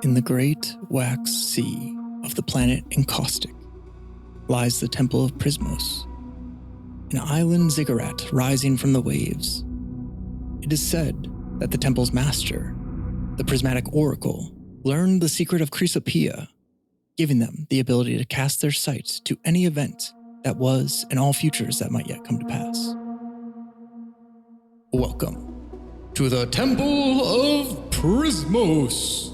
In the great wax sea of the planet Encaustic lies the Temple of Prismos, an island-ziggurat rising from the waves. It is said that the temple's master, the Prismatic Oracle, learned the secret of Chrysopoeia, giving them the ability to cast their sight to any event that was and all futures that might yet come to pass. Welcome to the Temple of Prismos.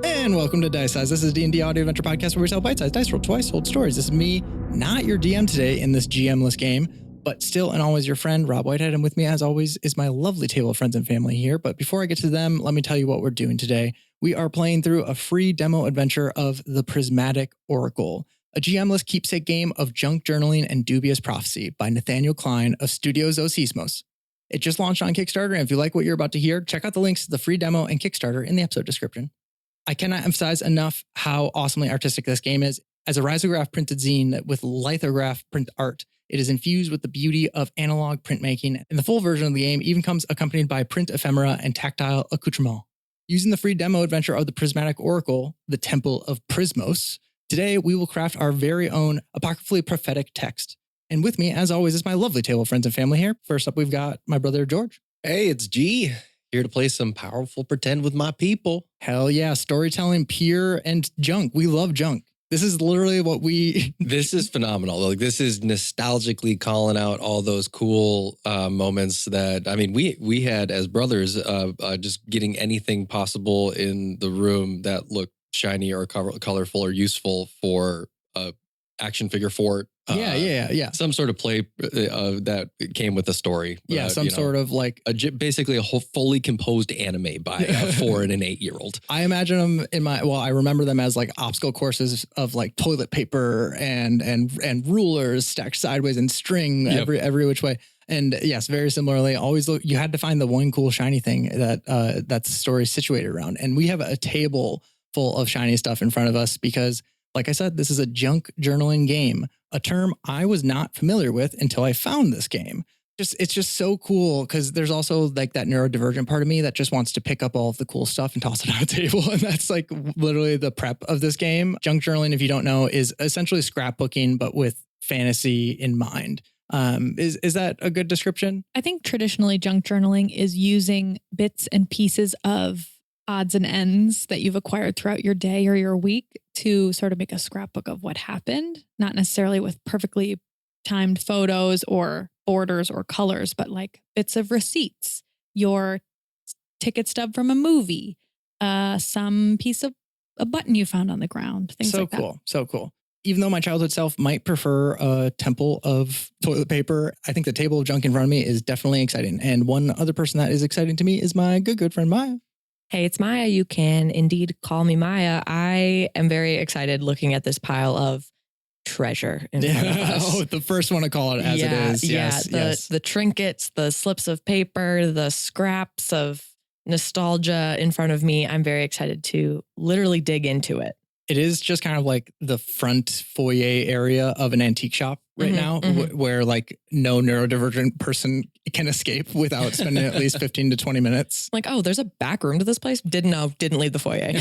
And welcome to Dice Size. This is D&D Audio Adventure Podcast where we tell bite-sized dice roll twice, hold stories. This is me, not your DM today in this GM-less game, but still and always your friend, Rob Whitehead. And with me, as always, is my lovely table of friends and family here. But before I get to them, let me tell you what we're doing today. We are playing through a free demo adventure of the Prismatic Oracle, a GM-less keepsake game of junk journaling and dubious prophecy by Nathaniel Klein of Studio Zosimos. It just launched on Kickstarter, and if you like what you're about to hear, check out the links to the free demo and Kickstarter in the episode description. I cannot emphasize enough how awesomely artistic this game is. As a risograph printed zine with lithograph print art, it is infused with the beauty of analog printmaking, and the full version of the game even comes accompanied by print ephemera and tactile accoutrement. Using the free demo adventure of the Prismatic Oracle, the Temple of Prismos, today we will craft our very own apocryphally prophetic text. And with me, as always, is my lovely table of friends and family here. First up, we've got my brother, George. Hey, it's G. Here to play some powerful pretend with my people. Hell yeah, storytelling, pure, and junk. We love junk. This is literally what we... This is phenomenal. Like, this is nostalgically calling out all those cool moments that, I mean, we had as brothers, just getting anything possible in the room that looked shiny or colorful or useful for action figure fort. Yeah. Some sort of play that came with a story. Yeah, sort of like... basically a whole fully composed anime by a 4 and an 8-year-old. I imagine them in I remember them as like obstacle courses of like toilet paper and rulers stacked sideways and string every which way. And yes, very similarly, always you had to find the one cool shiny thing that the story is situated around. And we have a table full of shiny stuff in front of us because, like I said, this is a junk journaling game, a term I was not familiar with until I found this game. It's just so cool because there's also like that neurodivergent part of me that just wants to pick up all of the cool stuff and toss it on a table. And that's like literally the prep of this game. Junk journaling, if you don't know, is essentially scrapbooking, but with fantasy in mind. Is that a good description? I think traditionally junk journaling is using bits and pieces of odds and ends that you've acquired throughout your day or your week to sort of make a scrapbook of what happened, not necessarily with perfectly timed photos or borders or colors, but like bits of receipts, your ticket stub from a movie, some piece of a button you found on the ground, things like that. So cool. Even though my childhood self might prefer a temple of toilet paper, I think the table of junk in front of me is definitely exciting. And one other person that is exciting to me is my good friend Maya. Hey, it's Maya. You can indeed call me Maya. I am very excited looking at this pile of treasure in front of us. Oh, the first one to call it as it is. Yes. The trinkets, the slips of paper, the scraps of nostalgia in front of me. I'm very excited to literally dig into it. It is just kind of like the front foyer area of an antique shop right now, where like no neurodivergent person can escape without spending at least 15 to 20 minutes. Like, oh, there's a back room to this place? Didn't leave the foyer.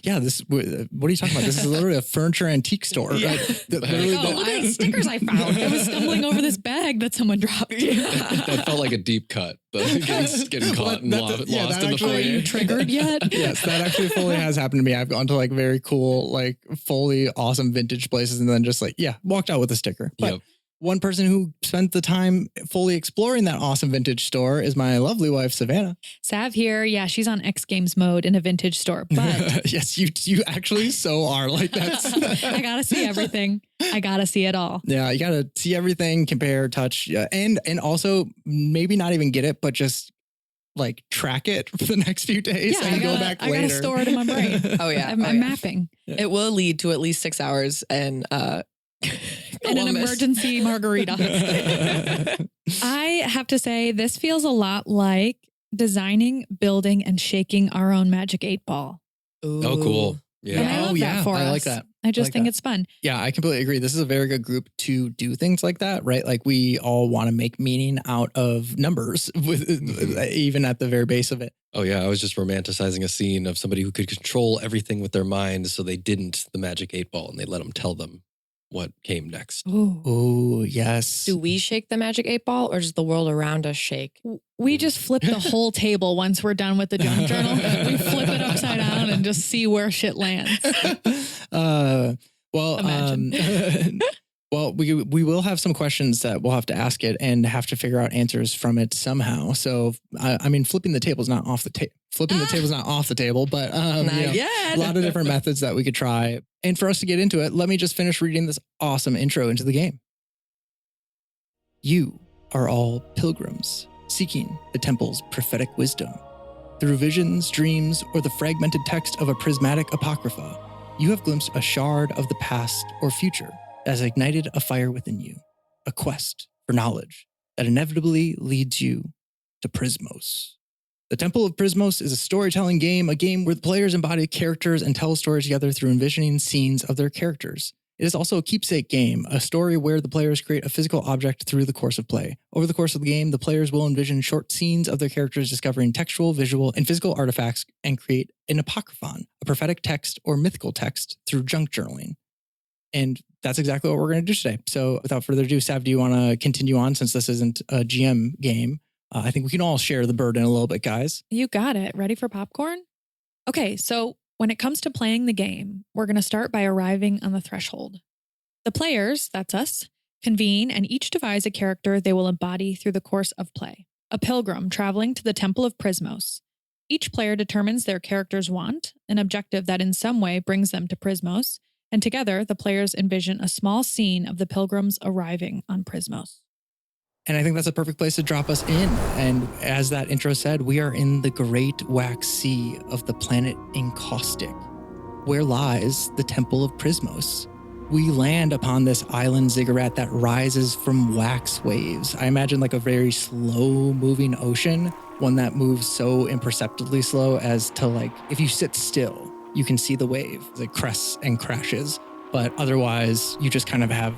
Yeah, what are you talking about? This is literally a furniture antique store. Yeah. Right? Look at these stickers I found. I was stumbling over this bag that someone dropped. That felt like a deep cut. Getting caught and lost in the foyer. Are you triggered yet? Yes, that actually fully has happened to me. I've gone to like very cool, like fully awesome vintage places and then just like, walked out with a sticker. But one person who spent the time fully exploring that awesome vintage store is my lovely wife, Savannah. Sav here. Yeah, she's on X Games mode in a vintage store. But yes, you actually so are like that. I got to see everything. I got to see it all. Yeah, you got to see everything, compare, touch, and also maybe not even get it, but just like track it for the next few days and go back later. I got to store it in my brain. Oh yeah. I'm mapping. It will lead to at least 6 hours and an emergency margarita. I have to say, this feels a lot like designing, building, and shaking our own magic 8-ball. Ooh. Oh, cool. Yeah. And I love that for us. I like that. I just like think that. it's fun. Yeah, I completely agree. This is a very good group to do things like that, right? Like we all want to make meaning out of numbers, with even at the very base of it. Oh yeah, I was just romanticizing a scene of somebody who could control everything with their mind, so they didn't the magic 8-ball, and they let them tell them what came next. Ooh. Oh, yes. Do we shake the magic 8-ball or does the world around us shake? We just flip the whole table once we're done with the junk journal. We flip it upside down and just see where shit lands. Well, Imagine. well, we will have some questions that we'll have to ask it and have to figure out answers from it somehow. So, I mean, flipping the table's not off the table. Flipping the table's not off the table, but a lot of different methods that we could try. And for us to get into it, let me just finish reading this awesome intro into the game. You are all pilgrims seeking the temple's prophetic wisdom. Through visions, dreams, or the fragmented text of a prismatic apocrypha, you have glimpsed a shard of the past or future that has ignited a fire within you, a quest for knowledge that inevitably leads you to Prismos. The Temple of Prismos is a storytelling game, a game where the players embody characters and tell stories together through envisioning scenes of their characters. It is also a keepsake game, a story where the players create a physical object through the course of play. Over the course of the game, the players will envision short scenes of their characters discovering textual, visual, and physical artifacts and create an apocryphon, a prophetic text or mythical text through junk journaling. And that's exactly what we're going to do today. So without further ado, Sav, do you want to continue on since this isn't a GM game? I think we can all share the burden a little bit, guys. You got it. Ready for popcorn? Okay, so when it comes to playing the game, we're going to start by arriving on the threshold. The players, that's us, convene and each devise a character they will embody through the course of play. A pilgrim traveling to the Temple of Prismos. Each player determines their character's want, an objective that in some way brings them to Prismos, and together the players envision a small scene of the pilgrims arriving on Prismos. And I think that's a perfect place to drop us in. And as that intro said, we are in the great wax sea of the planet Encaustic, where lies the Temple of Prismos. We land upon this island-ziggurat that rises from wax waves. I imagine like a very slow-moving ocean, one that moves so imperceptibly slow as to like, if you sit still, you can see the wave as it crests and crashes. But otherwise, you just kind of have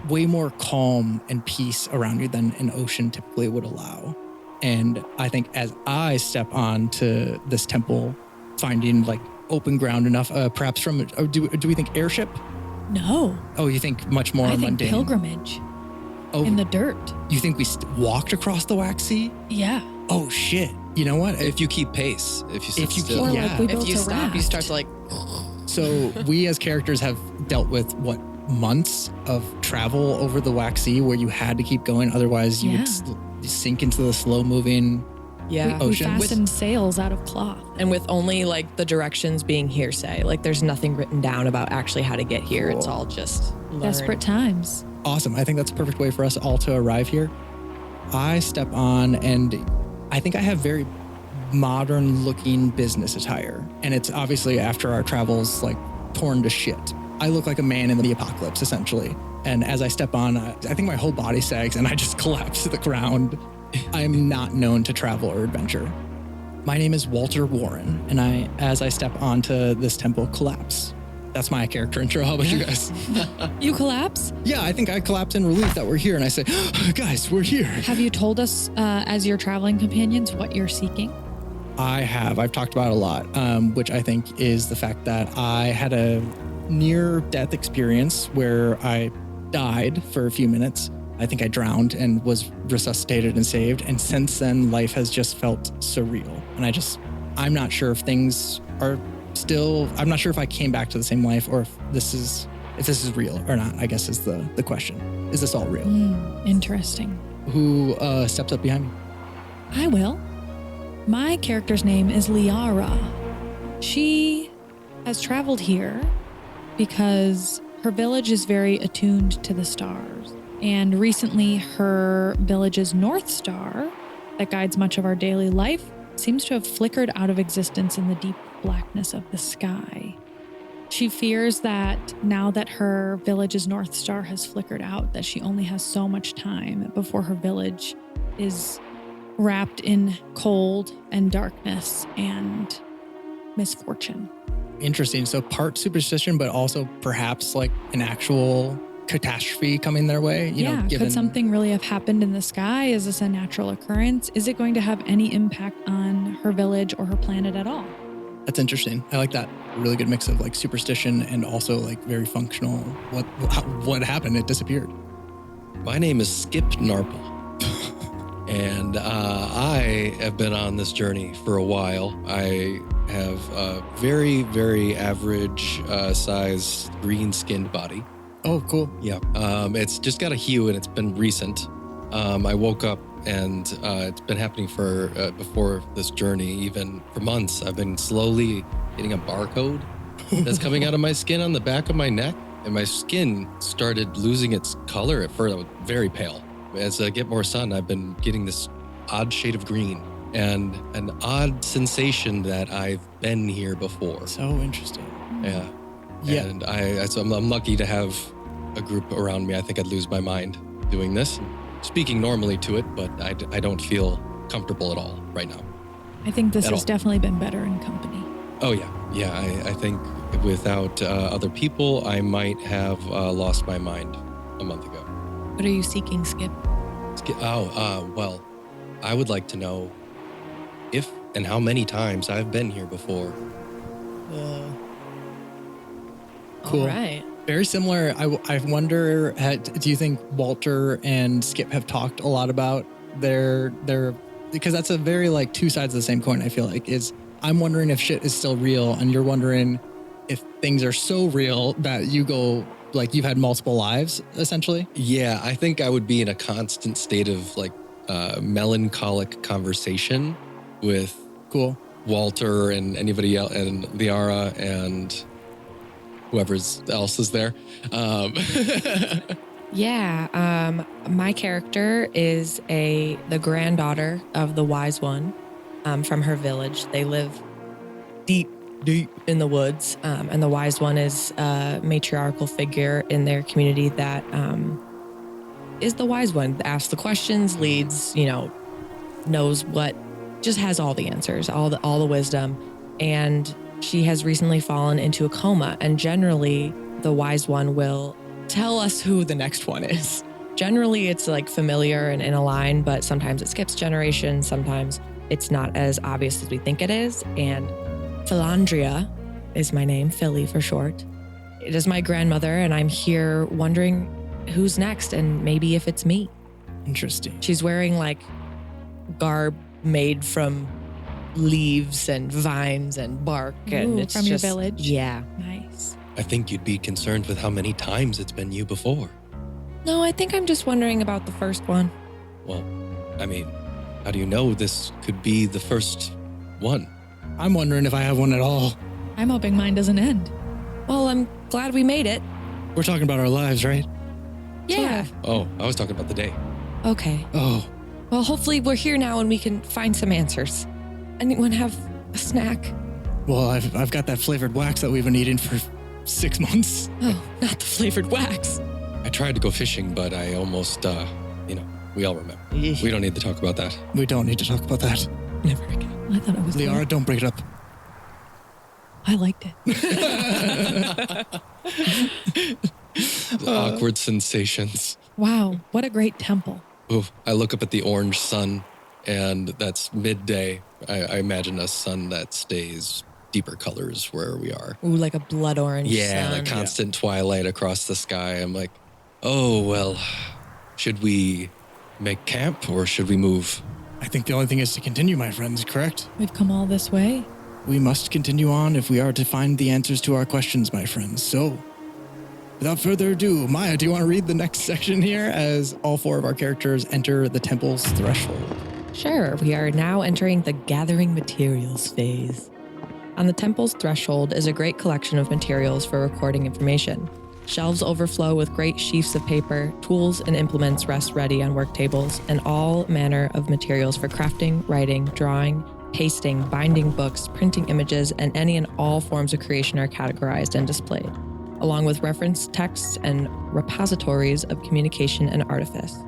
way more calm and peace around you than an ocean typically would allow. And I think as I step onto this temple, finding like open ground enough, perhaps from, do we think airship? No. Oh, you think much more I think mundane? pilgrimage Oh, in the dirt. you think we walked across the wax sea? Yeah. Oh shit! You know what? If you keep pace, if you sit If you still. Or Yeah. like we If built you a stop, raft. you start to like, So we as characters have dealt with what months of travel over the wax sea where you had to keep going, otherwise you Yeah. would sink into the slow-moving. yeah. We ocean. fastened sails out of cloth. And with only like the directions being hearsay, like there's nothing written down about actually how to get here. It's Cool. all just learn. Desperate times. Awesome! I think that's a perfect way for us all to arrive here. I step on, and I think I have very modern-looking business attire, and it's obviously after our travels like torn to shit. I look like a man in the apocalypse, essentially. And as I step on, I think my whole body sags and I just collapse to the ground. I'm not known to travel or adventure. My name is Walter Warren, and as I step onto this temple, collapse. That's my character intro. How about you guys? You collapse? Yeah, I think I collapse in relief that we're here, and I say, guys, we're here. Have you told us, as your traveling companions, what you're seeking? I have. I've talked about it a lot, which I think is the fact that I had a near-death experience where I died for a few minutes. I think I drowned and was resuscitated and saved. And since then, life has just felt surreal. And I'm not sure if things are still, I'm not sure if I came back to the same life or if this is real or not, I guess is the question. Is this all real? Interesting. Who steps up behind me? I will. My character's name is Liara. She has traveled here because her village is very attuned to the stars. And recently, her village's North Star, that guides much of our daily life, seems to have flickered out of existence in the deep blackness of the sky. She fears that now that her village's North Star has flickered out, that she only has so much time before her village is wrapped in cold and darkness and misfortune. Interesting. So part superstition, but also perhaps like an actual catastrophe coming their way. You know, given could something really have happened in the sky? Is this a natural occurrence? Is it going to have any impact on her village or her planet at all? That's interesting. I like that. A really good mix of like superstition and also like very functional. What happened? It disappeared. My name is Skip Narple. And I have been on this journey for a while. I have a very, very average size green-skinned body. Oh, cool. Yeah. It's just got a hue and it's been recent. I woke up and it's been happening for before this journey, even for months. I've been slowly getting a barcode that's coming out of my skin on the back of my neck. And my skin started losing its color. At first, I was very pale. As I get more sun, I've been getting this odd shade of green and an odd sensation that I've been here before. So interesting. Yeah. Yeah. And so I'm lucky to have a group around me. I think I'd lose my mind doing this. Speaking normally to it, but I don't feel comfortable at all right now. I think this At has all. definitely been better in company. Oh, yeah. Yeah, I think without other people, I might have lost my mind a month ago. What are you seeking, Skip? Well, I would like to know if and how many times I've been here before. Cool. All right. Very similar. I wonder, do you think Walter and Skip have talked a lot about their, because that's a very like two sides of the same coin, I feel like, is I'm wondering if shit is still real and you're wondering if things are so real that you go, like you've had multiple lives, essentially. Yeah, I think I would be in a constant state of like melancholic conversation with Cool. Walter and anybody else and Liara and whoever else is there. Yeah. My character is the granddaughter of the wise one from her village. They live deep in the woods. And the wise one is a matriarchal figure in their community that is the wise one. Asks the questions, leads, knows what, just has all the answers, all the wisdom. And she has recently fallen into a coma. And generally, the wise one will tell us who the next one is. Generally, it's like familiar and in a line, but sometimes it skips generations. Sometimes it's not as obvious as we think it is. And Philandria is my name, Philly for short. It is my grandmother, and I'm here wondering who's next and maybe if it's me. Interesting. She's wearing like garb made from leaves and vines and bark. And Ooh, it's from your just, village? Yeah. Nice. I think you'd be concerned with how many times it's been you before. No, I think I'm just wondering about the first one. Well, I mean, how do you know this could be the first one? I'm wondering if I have one at all. I'm hoping mine doesn't end. Well, I'm glad we made it. We're talking about our lives, right? Yeah. Oh, I was talking about the day. Okay. Oh, Well, hopefully we're here now and we can find some answers. Anyone have a snack? well, I've got that flavored wax that we've been eating for 6 months. Oh, not the flavored wax. I tried to go fishing, but I almost, we all remember. We don't need to talk about that. We don't need to talk about that. Never again. I thought it was Liara, good. don't bring it up. I liked it. Awkward sensations. Wow, what a great temple. Ooh, I look up at the orange sun, and that's midday. I imagine a sun that stays deeper colors where we are. Ooh, like a blood orange Yeah, sun. like constant twilight across the sky. I'm like, oh, well, should we make camp or should we move? I think the only thing is to continue, my friends, correct? We've come all this way. We must continue on if we are to find the answers to our questions, my friends. So, without further ado, Maya, do you want to read the next section here as all 4 of our characters enter the temple's threshold? Sure, we are now entering the gathering materials phase. On the temple's threshold is a great collection of materials for recording information. Shelves overflow with great sheafs of paper, tools and implements rest ready on work tables, and all manner of materials for crafting, writing, drawing, pasting, binding books, printing images, and any and all forms of creation are categorized and displayed, along with reference texts and repositories of communication and artifice.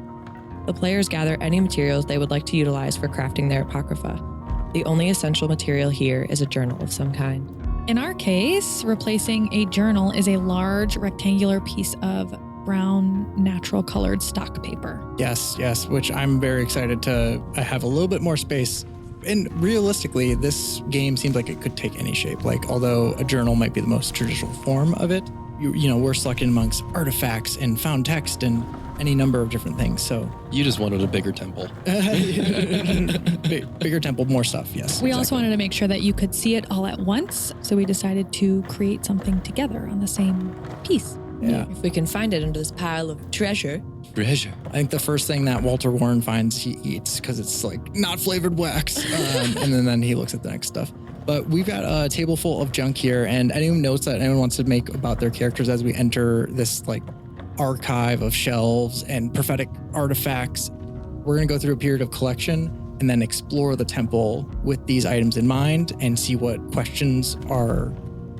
The players gather any materials they would like to utilize for crafting their apocrypha. The only essential material here is a journal of some kind. In our case, replacing a journal is a large rectangular piece of brown natural colored stock paper. Yes, which I'm very excited to have a little bit more space. And realistically, this game seems like it could take any shape. Like, although a journal might be the most traditional form of it, you know, we're selected amongst artifacts and found text and any number of different things. So You just wanted a bigger temple. bigger temple, more stuff. Yes. We also wanted to make sure that you could see it all at once. So we decided to create something together on the same piece. Yeah. If we can find it under this pile of treasure. Treasure. I think the first thing that Walter Warren finds, he eats because it's like not flavored wax. And then he looks at the next stuff. But we've got a table full of junk here, and anyone notes that anyone wants to make about their characters as we enter this like archive of shelves and prophetic artifacts. We're going to go through a period of collection and then explore the temple with these items in mind and see what questions are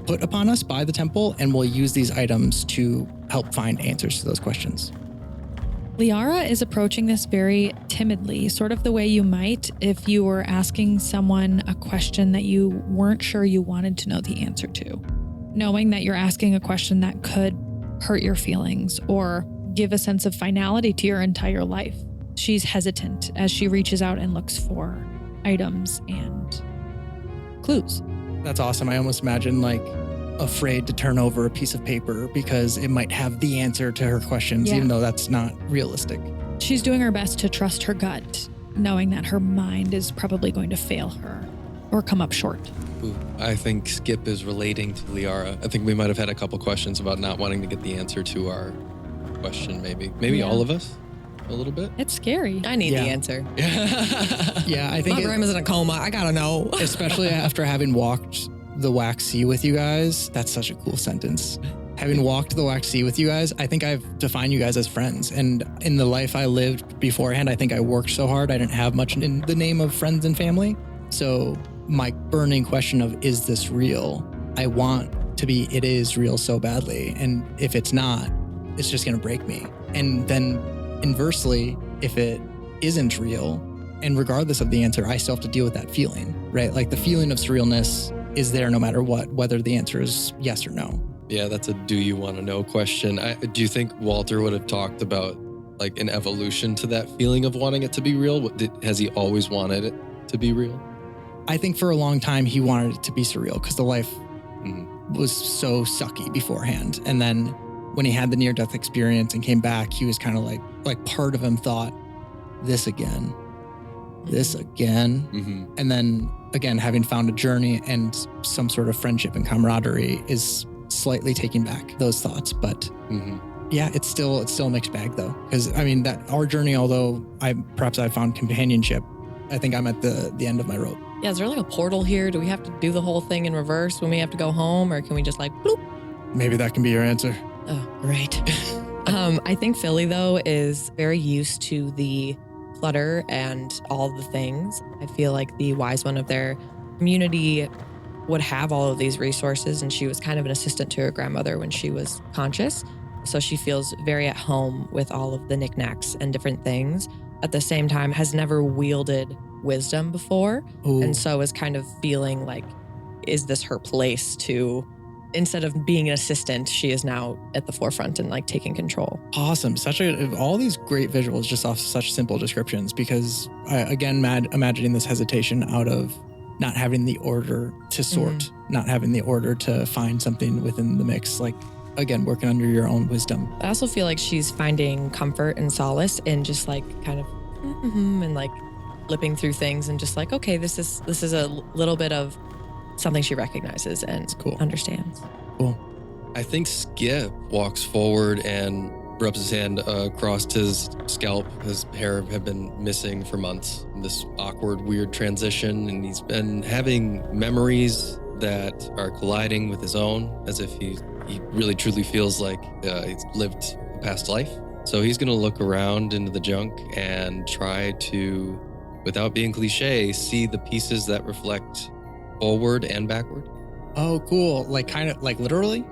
put upon us by the temple, and we'll use these items to help find answers to those questions. Liara is approaching this very timidly, sort of the way you might if you were asking someone a question that you weren't sure you wanted to know the answer to. Knowing that you're asking a question that could hurt your feelings or give a sense of finality to your entire life. She's hesitant as she reaches out and looks for items and clues. That's awesome. I almost imagine like afraid to turn over a piece of paper because it might have the answer to her questions, Yeah. even though that's not realistic. She's doing her best to trust her gut, knowing that her mind is probably going to fail her or come up short. Ooh, I think Skip is relating to Liara. I think we might have had a couple questions about not wanting to get the answer to our question, maybe. Maybe Yeah. all of us a little bit. It's scary. I need Yeah. the answer. Yeah, I think My grandma's in a coma. I gotta know. especially after having walked the wax sea with you guys, that's such a cool sentence. Having walked the wax sea with you guys, I think I've defined you guys as friends. And in the life I lived beforehand, I think I worked so hard. I didn't have much in the name of friends and family. So my burning question of, is this real? I want to be, it is real so badly. And if it's not, it's just going to break me. And then inversely, if it isn't real, and regardless of the answer, I still have to deal with that feeling, right? Like the feeling of surrealness is there no matter what, whether the answer is yes or no. Yeah, that's a do you want to know question. Do you think Walter would have talked about like an evolution to that feeling of wanting it to be real? Has he always wanted it to be real? I think for a long time he wanted it to be surreal because the life was so sucky beforehand. And then when he had the near-death experience and came back, he was kind of like part of him thought, this again. Mm-hmm. And then again, having found a journey and some sort of friendship and camaraderie is slightly taking back those thoughts. But yeah, it's still a mixed bag though. Because I mean that our journey, although I found companionship, I think I'm at the end of my rope. Yeah, is there like a portal here? Do we have to do the whole thing in reverse when we have to go home? Or can we just like, bloop? Maybe that can be your answer. Oh, right. I think Philly, though, is very used to the clutter and all the things. I feel like the wise one of their community would have all of these resources, and she was kind of an assistant to her grandmother when she was conscious. So she feels very at home with all of the knickknacks and different things. At the same time, has never wielded wisdom before. Ooh. And so is kind of feeling like, is this her place to, instead of being an assistant, she is now at the forefront and like taking control. Awesome. All these great visuals just off such simple descriptions, because imagining this hesitation out of not having the order to sort, not having the order to find something within the mix, like again, working under your own wisdom. I also feel like she's finding comfort and solace in just like kind of and like flipping through things and just like, okay, this is a little bit of something she recognizes and cool. understands. Cool. I think Skip walks forward and rubs his hand across his scalp. His hair had been missing for months. This awkward, weird transition, and he's been having memories that are colliding with his own, as if he really truly feels like he's lived a past life. So he's going to look around into the junk and try to, without being cliche, see the pieces that reflect forward and backward. Oh, cool. Like kind of like literally?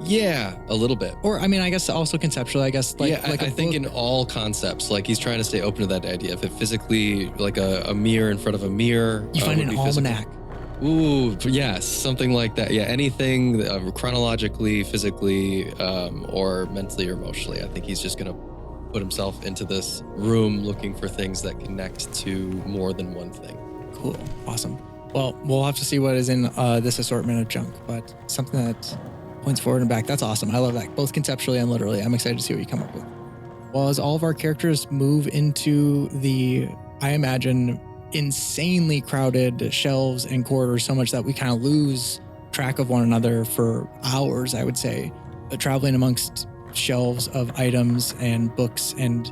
Yeah, a little bit. Or I mean, I guess also conceptually, I guess like, yeah, like I think in all concepts, like he's trying to stay open to that idea. If it physically, like a mirror in front of a mirror. you find would an be physical. almanac. Ooh, yes, something like that. Yeah, anything chronologically, physically, or mentally or emotionally. I think he's just going to put himself into this room looking for things that connect to more than one thing. Cool. Awesome. Well, we'll have to see what is in this assortment of junk, but something that points forward and back. That's awesome. I love that, both conceptually and literally. I'm excited to see what you come up with. Well, as all of our characters move into the, I imagine, insanely crowded shelves and corridors, so much that we kind of lose track of one another for hours, I would say, traveling amongst shelves of items and books and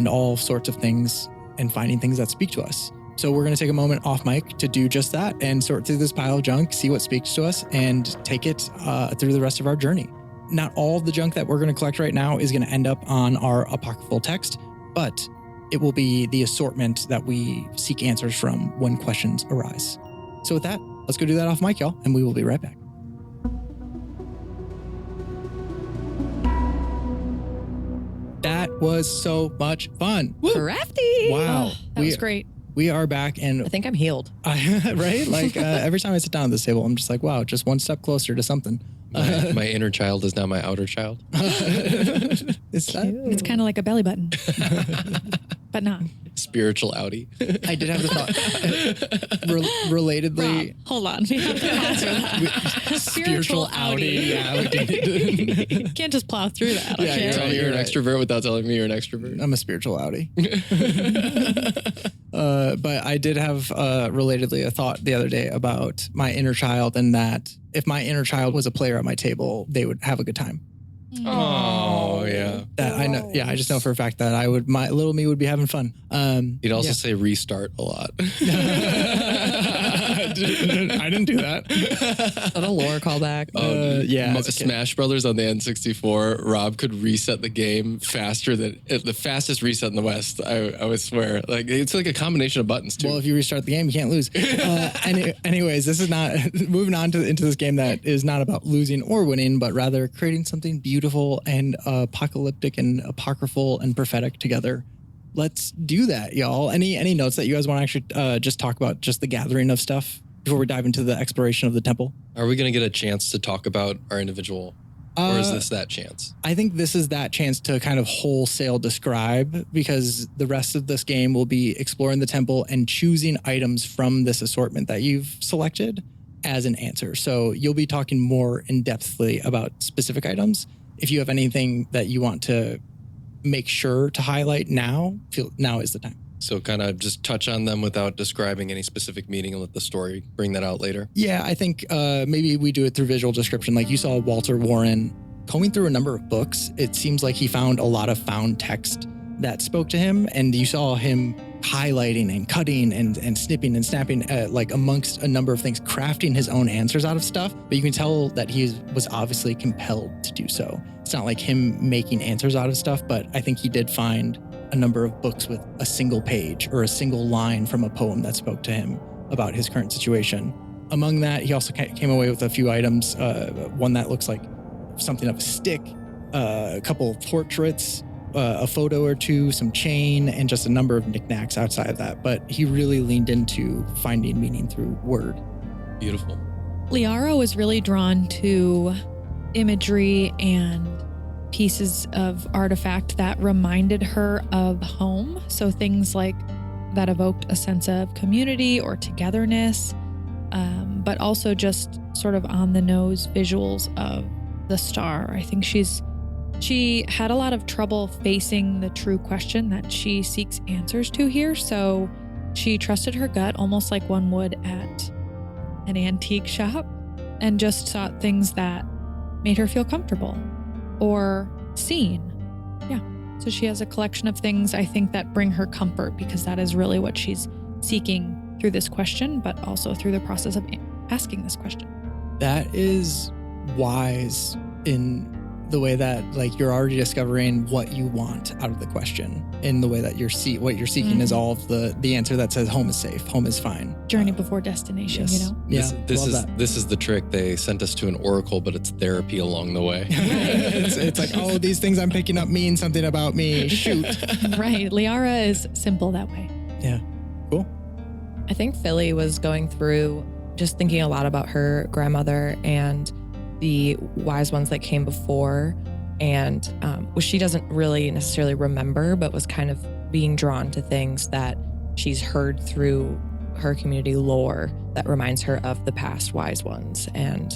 all sorts of things and finding things that speak to us. So we're going to take a moment off mic to do just that and sort through this pile of junk, see what speaks to us, and take it through the rest of our journey. Not all of the junk that we're going to collect right now is going to end up on our apocryphal text, but it will be the assortment that we seek answers from when questions arise. So with that, let's go do that off mic, y'all, and we will be right back. That was so much fun. Woo! Crafty. Wow. That was great. We are back, and I think I'm healed. right? Like every time I sit down at this table, I'm just like, wow, just one step closer to something. My inner child is now my outer child. It's kind of like a belly button, but not. Spiritual outie. I did have the thought. Relatedly. Rob, hold on. We have to answer that. Spiritual outie. Yeah, we did. You can't just plow through that. Yeah, Okay? You're telling me you're an extrovert without telling me you're an extrovert. I'm a spiritual outie. But I did have relatedly a thought the other day about my inner child, and that if my inner child was a player at my table, they would have a good time. Oh, yeah. That I know. Yeah, I just know for a fact that my little me would be having fun. You'd also say restart a lot. I didn't do that. Is that a lore callback? Yeah. Smash Brothers on the N64, Rob could reset the game faster than the fastest reset in the West. I would swear. Like, it's like a combination of buttons too. Well, if you restart the game, you can't lose. Anyways, this is not moving on into this game that is not about losing or winning, but rather creating something beautiful and apocalyptic and apocryphal and prophetic together. Let's do that, y'all. Any notes that you guys want to actually just talk about just the gathering of stuff before we dive into the exploration of the temple? Are we going to get a chance to talk about our individual, or is this that chance? I think this is that chance to kind of wholesale describe, because the rest of this game will be exploring the temple and choosing items from this assortment that you've selected as an answer. So you'll be talking more in-depthly about specific items. If you have anything that you want to make sure to highlight now is the time. So kind of just touch on them without describing any specific meaning and let the story bring that out later. Yeah, I think maybe we do it through visual description. Like you saw Walter Warren combing through a number of books. It seems like he found a lot of found text that spoke to him, and you saw him highlighting and cutting and snipping and snapping like amongst a number of things, crafting his own answers out of stuff. But you can tell that he was obviously compelled to do so. It's not like him making answers out of stuff, but I think he did find a number of books with a single page or a single line from a poem that spoke to him about his current situation. Among that, he also came away with a few items, one that looks like something of a stick, a couple of portraits, a photo or two, some chain, and just a number of knickknacks outside of that. But he really leaned into finding meaning through word. Beautiful. Liara was really drawn to imagery and pieces of artifact that reminded her of home. So things like that evoked a sense of community or togetherness, but also just sort of on the nose visuals of the star. I think she had a lot of trouble facing the true question that she seeks answers to here. So she trusted her gut almost like one would at an antique shop, and just sought things that made her feel comfortable or seen. Yeah. So she has a collection of things, I think, that bring her comfort, because that is really what she's seeking through this question, but also through the process of asking this question. That is wise in the way that, like, you're already discovering what you want out of the question, in the way that what you're seeking is all of the answer that says home is safe, home is fine. Journey before destination, yes. you know? Yeah, this is the trick. They sent us to an oracle, but it's therapy along the way. it's like, oh, these things I'm picking up mean something about me. Shoot. Right. Liara is simple that way. Yeah. Cool. I think Philly was going through just thinking a lot about her grandmother and the wise ones that came before, and which she doesn't really necessarily remember, but was kind of being drawn to things that she's heard through her community lore that reminds her of the past wise ones. And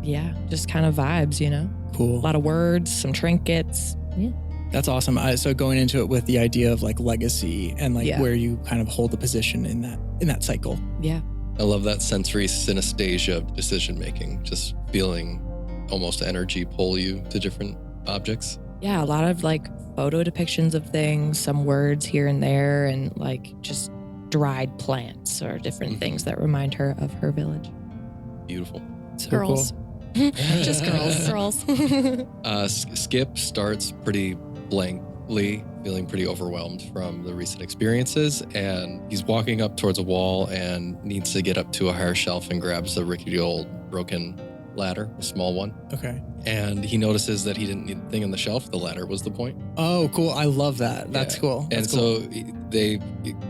yeah, just kind of vibes, you know? Cool. A lot of words, some trinkets. Yeah. That's awesome. So going into it with the idea of like legacy and like where you kind of hold the position in that cycle. Yeah. I love that sensory synesthesia of decision making, just feeling almost energy pull you to different objects. Yeah, a lot of like photo depictions of things, some words here and there, and like just dried plants or different things that remind her of her village. Beautiful. So Girls. cool. Just girls. Girls. Skip starts pretty blankly, feeling pretty overwhelmed from the recent experiences, and he's walking up towards a wall and needs to get up to a higher shelf and grabs the rickety old broken ladder, a small one. Okay. And he notices that he didn't need the thing on the shelf. The ladder was the point. Oh, cool. I love that. That's Yeah. cool. And That's cool. so they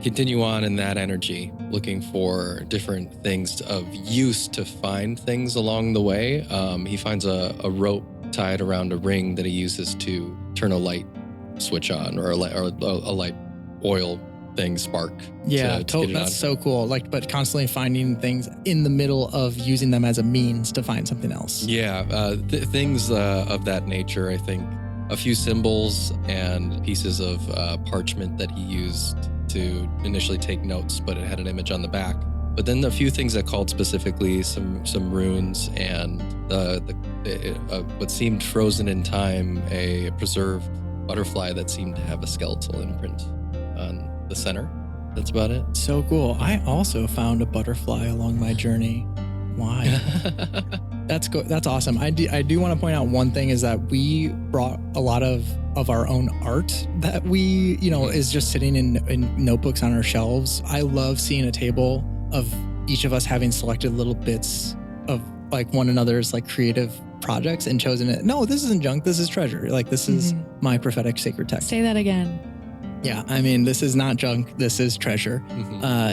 continue on in that energy, looking for different things of use to find things along the way. He finds a rope tied around a ring that he uses to turn a light switch on, or a light oil thing spark. Yeah, to get it that's on. so cool. Like, but constantly finding things in the middle of using them as a means to find something else. Yeah, things of that nature. I think a few symbols and pieces of parchment that he used to initially take notes, but it had an image on the back. But then a few things that called specifically some runes and what seemed frozen in time, a preserved butterfly that seemed to have a skeletal imprint on the center. That's about it. So cool. I also found a butterfly along my journey. Why? That's awesome. I do want to point out one thing is that we brought a lot of our own art that we, is just sitting in notebooks on our shelves. I love seeing a table of each of us having selected little bits of like one another's like creative projects and chosen it. No, this isn't junk. This is treasure. Like this is my prophetic sacred text. Say that again. Yeah, I mean, this is not junk. This is treasure.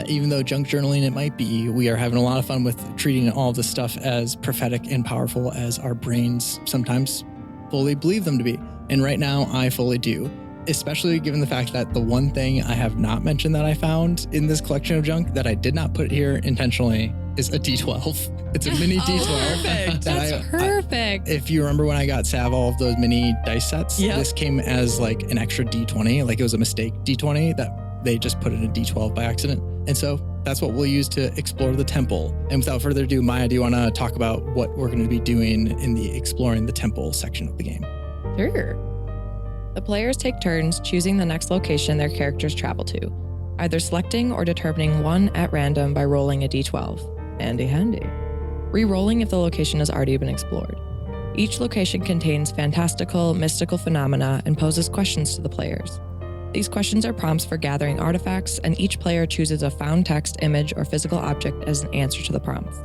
Even though junk journaling it might be, we are having a lot of fun with treating all this stuff as prophetic and powerful as our brains sometimes fully believe them to be. And right now, I fully do, especially given the fact that the one thing I have not mentioned that I found in this collection of junk that I did not put here intentionally is a D12. It's a mini D12. Perfect. That's perfect. If you remember when I got Sav all of those mini dice sets, this came as like an extra D20, like it was a mistake D20 that they just put in a D12 by accident. And so that's what we'll use to explore the temple. And without further ado, Maya, do you want to talk about what we're going to be doing in the exploring the temple section of the game? Sure. The players take turns choosing the next location their characters travel to, either selecting or determining one at random by rolling a D12. Handy. Re-rolling if the location has already been explored. Each location contains fantastical, mystical phenomena and poses questions to the players. These questions are prompts for gathering artifacts, and each player chooses a found text, image, or physical object as an answer to the prompts.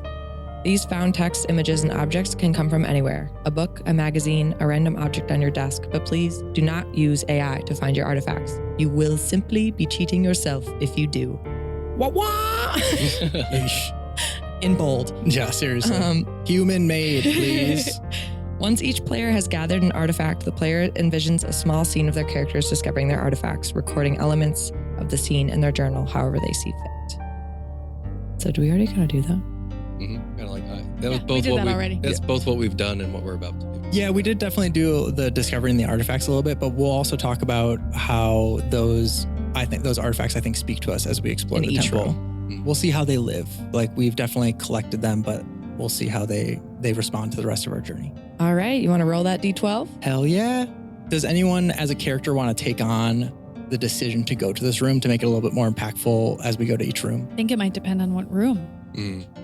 These found text, images, and objects can come from anywhere: a book, a magazine, a random object on your desk, but please do not use AI to find your artifacts. You will simply be cheating yourself if you do. Wah-wah! In bold. Yeah, seriously. Human made, please. Once each player has gathered an artifact, the player envisions a small scene of their characters discovering their artifacts, recording elements of the scene in their journal however they see fit. So do we already kind of do that? Kind of like that was Yeah, both we did what that already. That's both what we've done and what we're about to do. Yeah, we did definitely do the discovering the artifacts a little bit, but we'll also talk about how those artifacts speak to us as we explore In the each temple. We'll see how they live. Like we've definitely collected them, but we'll see how they respond to the rest of our journey. All right, you want to roll that D12? Hell yeah. Does anyone as a character want to take on the decision to go to this room to make it a little bit more impactful as we go to each room? I think it might depend on what room.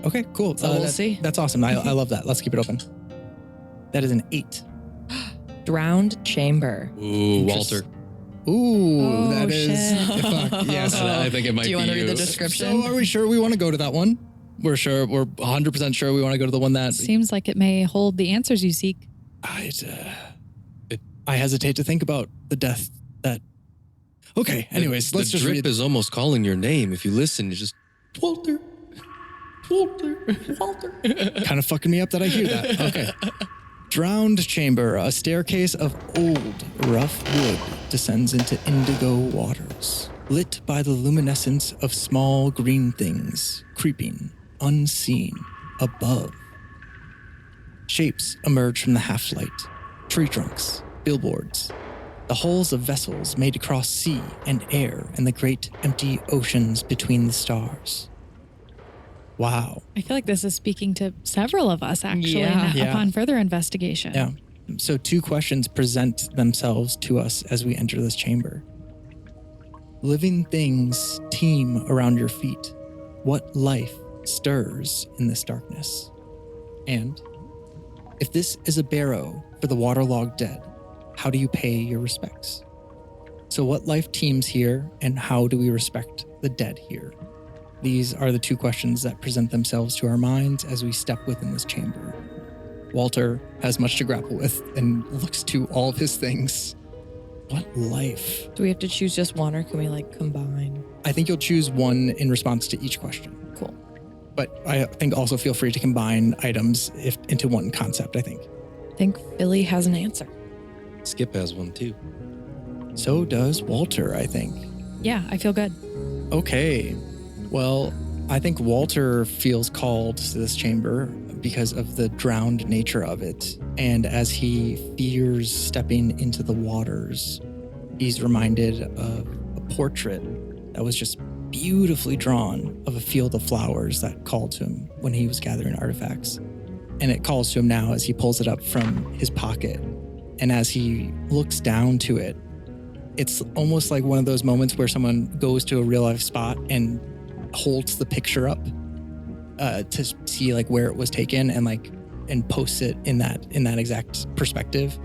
Okay, cool. So we'll see. That's awesome. I love that. Let's keep it open. That is an 8. Drowned chamber. Ooh, Walter. Ooh, Oh, that is. shit. Fuck, yes. I think it might be Do you want to read the you. description? So are we sure we want to go to that one? We're sure. We're 100% sure we want to go to the one that Seems like it may hold the answers you seek. I hesitate to think about the death that. Okay. Anyways, let's the just drip read. is almost calling your name. If you listen, you just Walter. Walter. Kind of fucking me up that I hear that. Okay. Drowned chamber, a staircase of old, rough wood descends into indigo waters, lit by the luminescence of small green things creeping, unseen, above. Shapes emerge from the half-light, tree trunks, billboards, the hulls of vessels made across sea and air and the great empty oceans between the stars. Wow. I feel like this is speaking to several of us, actually, Yeah. upon further investigation. Yeah. So 2 questions present themselves to us as we enter this chamber. Living things teem around your feet. What life stirs in this darkness? And if this is a barrow for the waterlogged dead, how do you pay your respects? So what life teems here, and how do we respect the dead here? These are the 2 questions that present themselves to our minds as we step within this chamber. Walter has much to grapple with and looks to all of his things. What life? Do we have to choose just one, or can we combine? I think you'll choose one in response to each question. Cool. But I think also feel free to combine items into one concept, I think. I think Philly has an answer. Skip has one too. So does Walter, I think. Yeah, I feel good. Okay. Well, I think Walter feels called to this chamber because of the drowned nature of it. And as he fears stepping into the waters, he's reminded of a portrait that was just beautifully drawn of a field of flowers that called to him when he was gathering artifacts. And it calls to him now as he pulls it up from his pocket. And as he looks down to it, it's almost like one of those moments where someone goes to a real life spot and holds the picture up to see where it was taken and posts it in that exact perspective.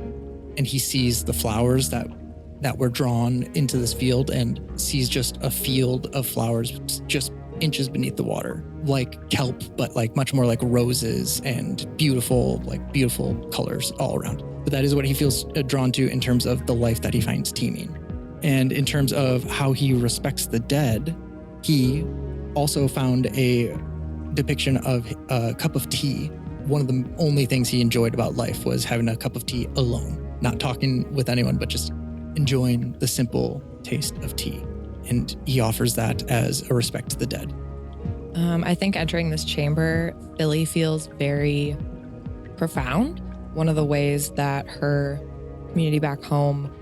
And he sees the flowers that were drawn into this field and sees just a field of flowers just inches beneath the water, like kelp, but much more like roses and beautiful colors all around. But that is what he feels drawn to in terms of the life that he finds teeming. And in terms of how he respects the dead, he also found a depiction of a cup of tea. One of the only things he enjoyed about life was having a cup of tea alone, not talking with anyone, but just enjoying the simple taste of tea. And he offers that as a respect to the dead. I think entering this chamber, Philly feels very profound. One of the ways that her community back home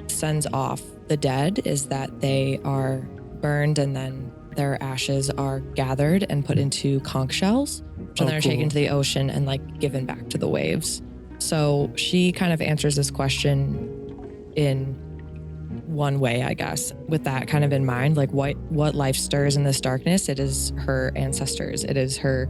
sends off the dead is that they are burned and then their ashes are gathered and put into conch shells, which then are taken to the ocean and given back to the waves. So she kind of answers this question in one way, I guess, with that kind of in mind, what life stirs in this darkness. It is her ancestors. It is her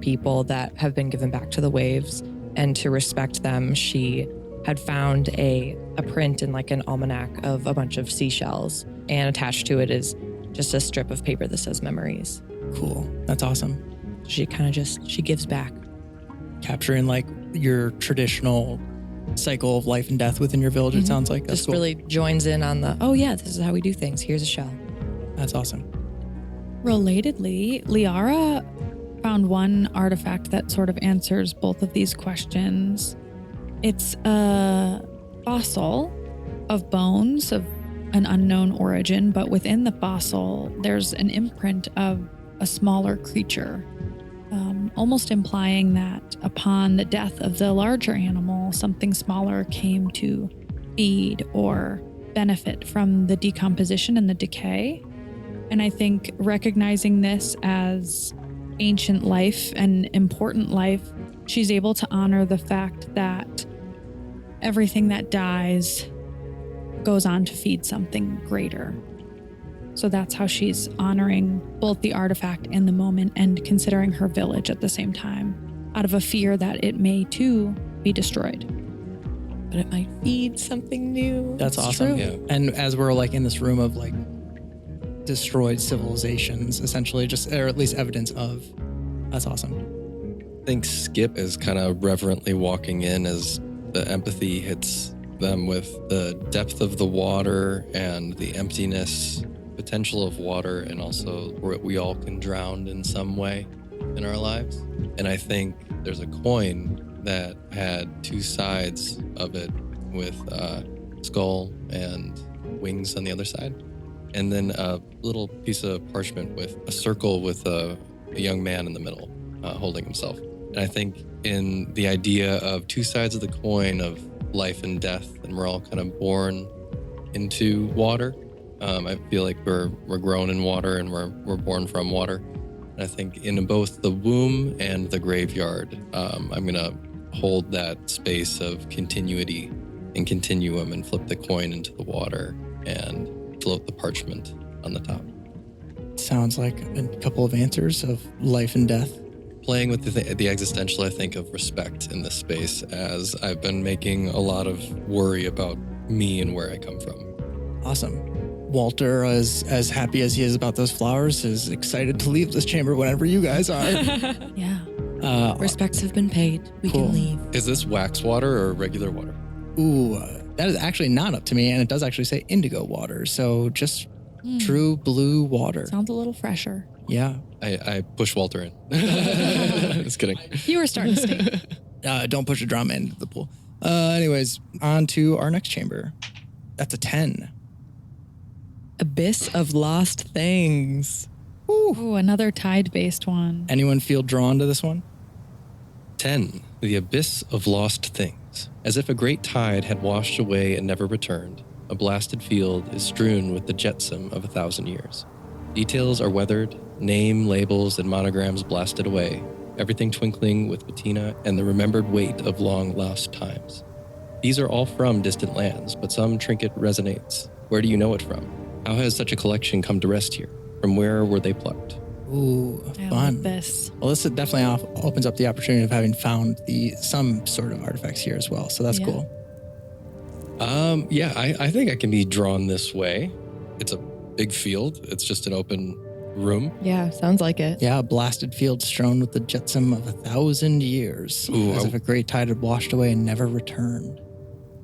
people that have been given back to the waves. And to respect them, she had found a print in an almanac of a bunch of seashells, and attached to it is just a strip of paper that says memories. Cool. That's awesome. She kind of she gives back. Capturing your traditional cycle of life and death within your village, it sounds like. That's just cool. really joins in on the, oh yeah, this is how we do things. Here's a shell. That's awesome. Relatedly, Liara found one artifact that sort of answers both of these questions. It's a fossil of bones of an unknown origin, but within the fossil, there's an imprint of a smaller creature, almost implying that upon the death of the larger animal, something smaller came to feed or benefit from the decomposition and the decay. And I think recognizing this as ancient life and important life, she's able to honor the fact that everything that dies goes on to feed something greater. So that's how she's honoring both the artifact and the moment, and considering her village at the same time, out of a fear that it may too be destroyed. But it might feed something new. That's It's awesome. true. Yeah. And as we're in this room of destroyed civilizations, essentially, or at least evidence of, that's awesome. I think Skip is kind of reverently walking in as the empathy hits them with the depth of the water and the emptiness potential of water, and also where we all can drown in some way. in our lives. And I think there's a coin that had two sides of it with a skull and wings on the other side. And then a little piece of parchment with a circle with a young man in the middle holding himself. And I think in the idea of two sides of the coin of life and death, and we're all kind of born into water. I feel like we're grown in water and we're born from water. And I think in both the womb and the graveyard, I'm going to hold that space of continuity and continuum and flip the coin into the water and float the parchment on the top. Sounds like a couple of answers of life and death. Playing with the existential, I think, of respect in this space, as I've been making a lot of worry about me and where I come from. Awesome. Walter, as happy as he is about those flowers, is excited to leave this chamber whenever you guys are. Yeah. Respects have been paid. We Cool. can leave. Is this wax water or regular water? Ooh, that is actually not up to me, and it does actually say indigo water, so just true blue water. Sounds a little fresher. Yeah. I push Walter in. Just kidding. You were starting to stink. Don't push a drama into the pool. Anyways, on to our next chamber. That's a 10. Abyss of lost things. Ooh, another tide-based one. Anyone feel drawn to this one? 10. The abyss of lost things. As if a great tide had washed away and never returned, a blasted field is strewn with the jetsam of 1,000 years. Details are weathered, name, labels, and monograms blasted away, everything twinkling with patina and the remembered weight of long lost times. These are all from distant lands, but some trinket resonates. Where do you know it from? How has such a collection come to rest here? From where were they plucked? Ooh, I fun. like this. Well, this definitely opens up the opportunity of having found some sort of artifacts here as well, so that's Yeah. cool. I think I can be drawn this way. It's a big field. It's just an open room. Yeah, sounds like it. Yeah, a blasted field strewn with the jetsam of 1,000 years, Ooh, as if a great tide had washed away and never returned.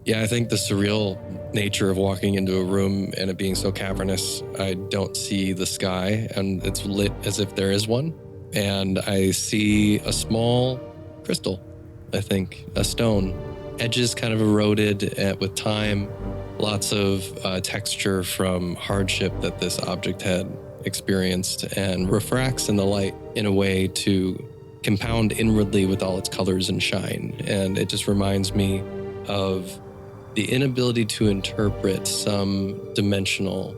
Yeah, I think the surreal nature of walking into a room and it being so cavernous, I don't see the sky and it's lit as if there is one. And I see a small crystal, I think, a stone. Edges kind of eroded with time, lots of texture from hardship that this object had experienced, and refracts in the light in a way to compound inwardly with all its colors and shine. And it just reminds me of the inability to interpret some dimensional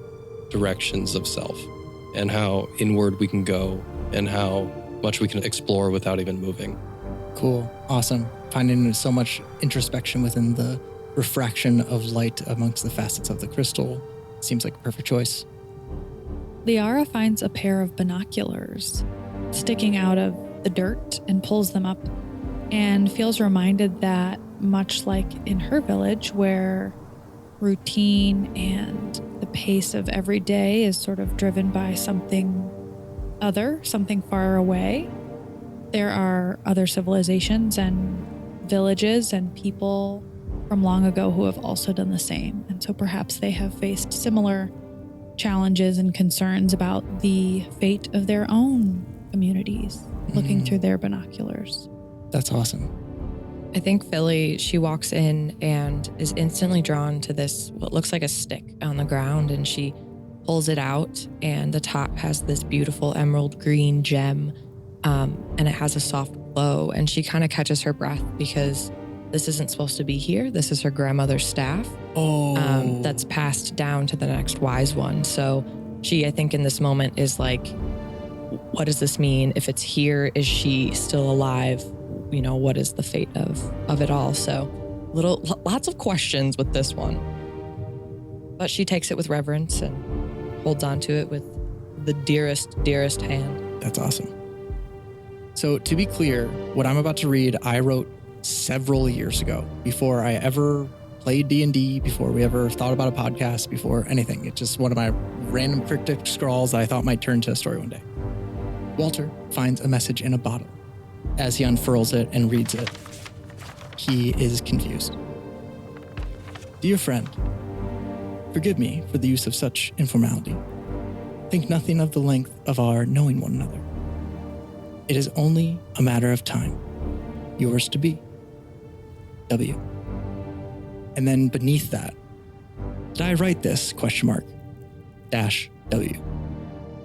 directions of self and how inward we can go and how much we can explore without even moving. Cool. Awesome. Finding so much introspection within the refraction of light amongst the facets of the crystal seems like a perfect choice. Liara finds a pair of binoculars sticking out of the dirt and pulls them up and feels reminded that, much like in her village, where routine and the pace of every day is sort of driven by something other, something far away, there are other civilizations and villages and people from long ago who have also done the same. And so perhaps they have faced similar challenges and concerns about the fate of their own communities, looking through their binoculars. That's awesome. I think Philly, she walks in and is instantly drawn to this, what looks like a stick on the ground, and she pulls it out, and the top has this beautiful emerald green gem, and it has a soft glow, and she kind of catches her breath because this isn't supposed to be here. This is her grandmother's staff. That's passed down to the next wise one. So she, I think in this moment is like, what does this mean? If it's here, is she still alive? You know, what is the fate of it all? So lots of questions with this one. But she takes it with reverence and holds on to it with the dearest hand. That's awesome. So to be clear, what I'm about to read, I wrote several years ago, before I ever played D&D, before we ever thought about a podcast, before anything. It's just one of my random cryptic scrawls that I thought might turn to a story one day. Walter finds a message in a bottle. As he unfurls it and reads it, he is confused. Dear friend, forgive me for the use of such informality. Think nothing of the length of our knowing one another. It is only a matter of time. Yours to be. W. And then beneath that, did I write this? ? -W.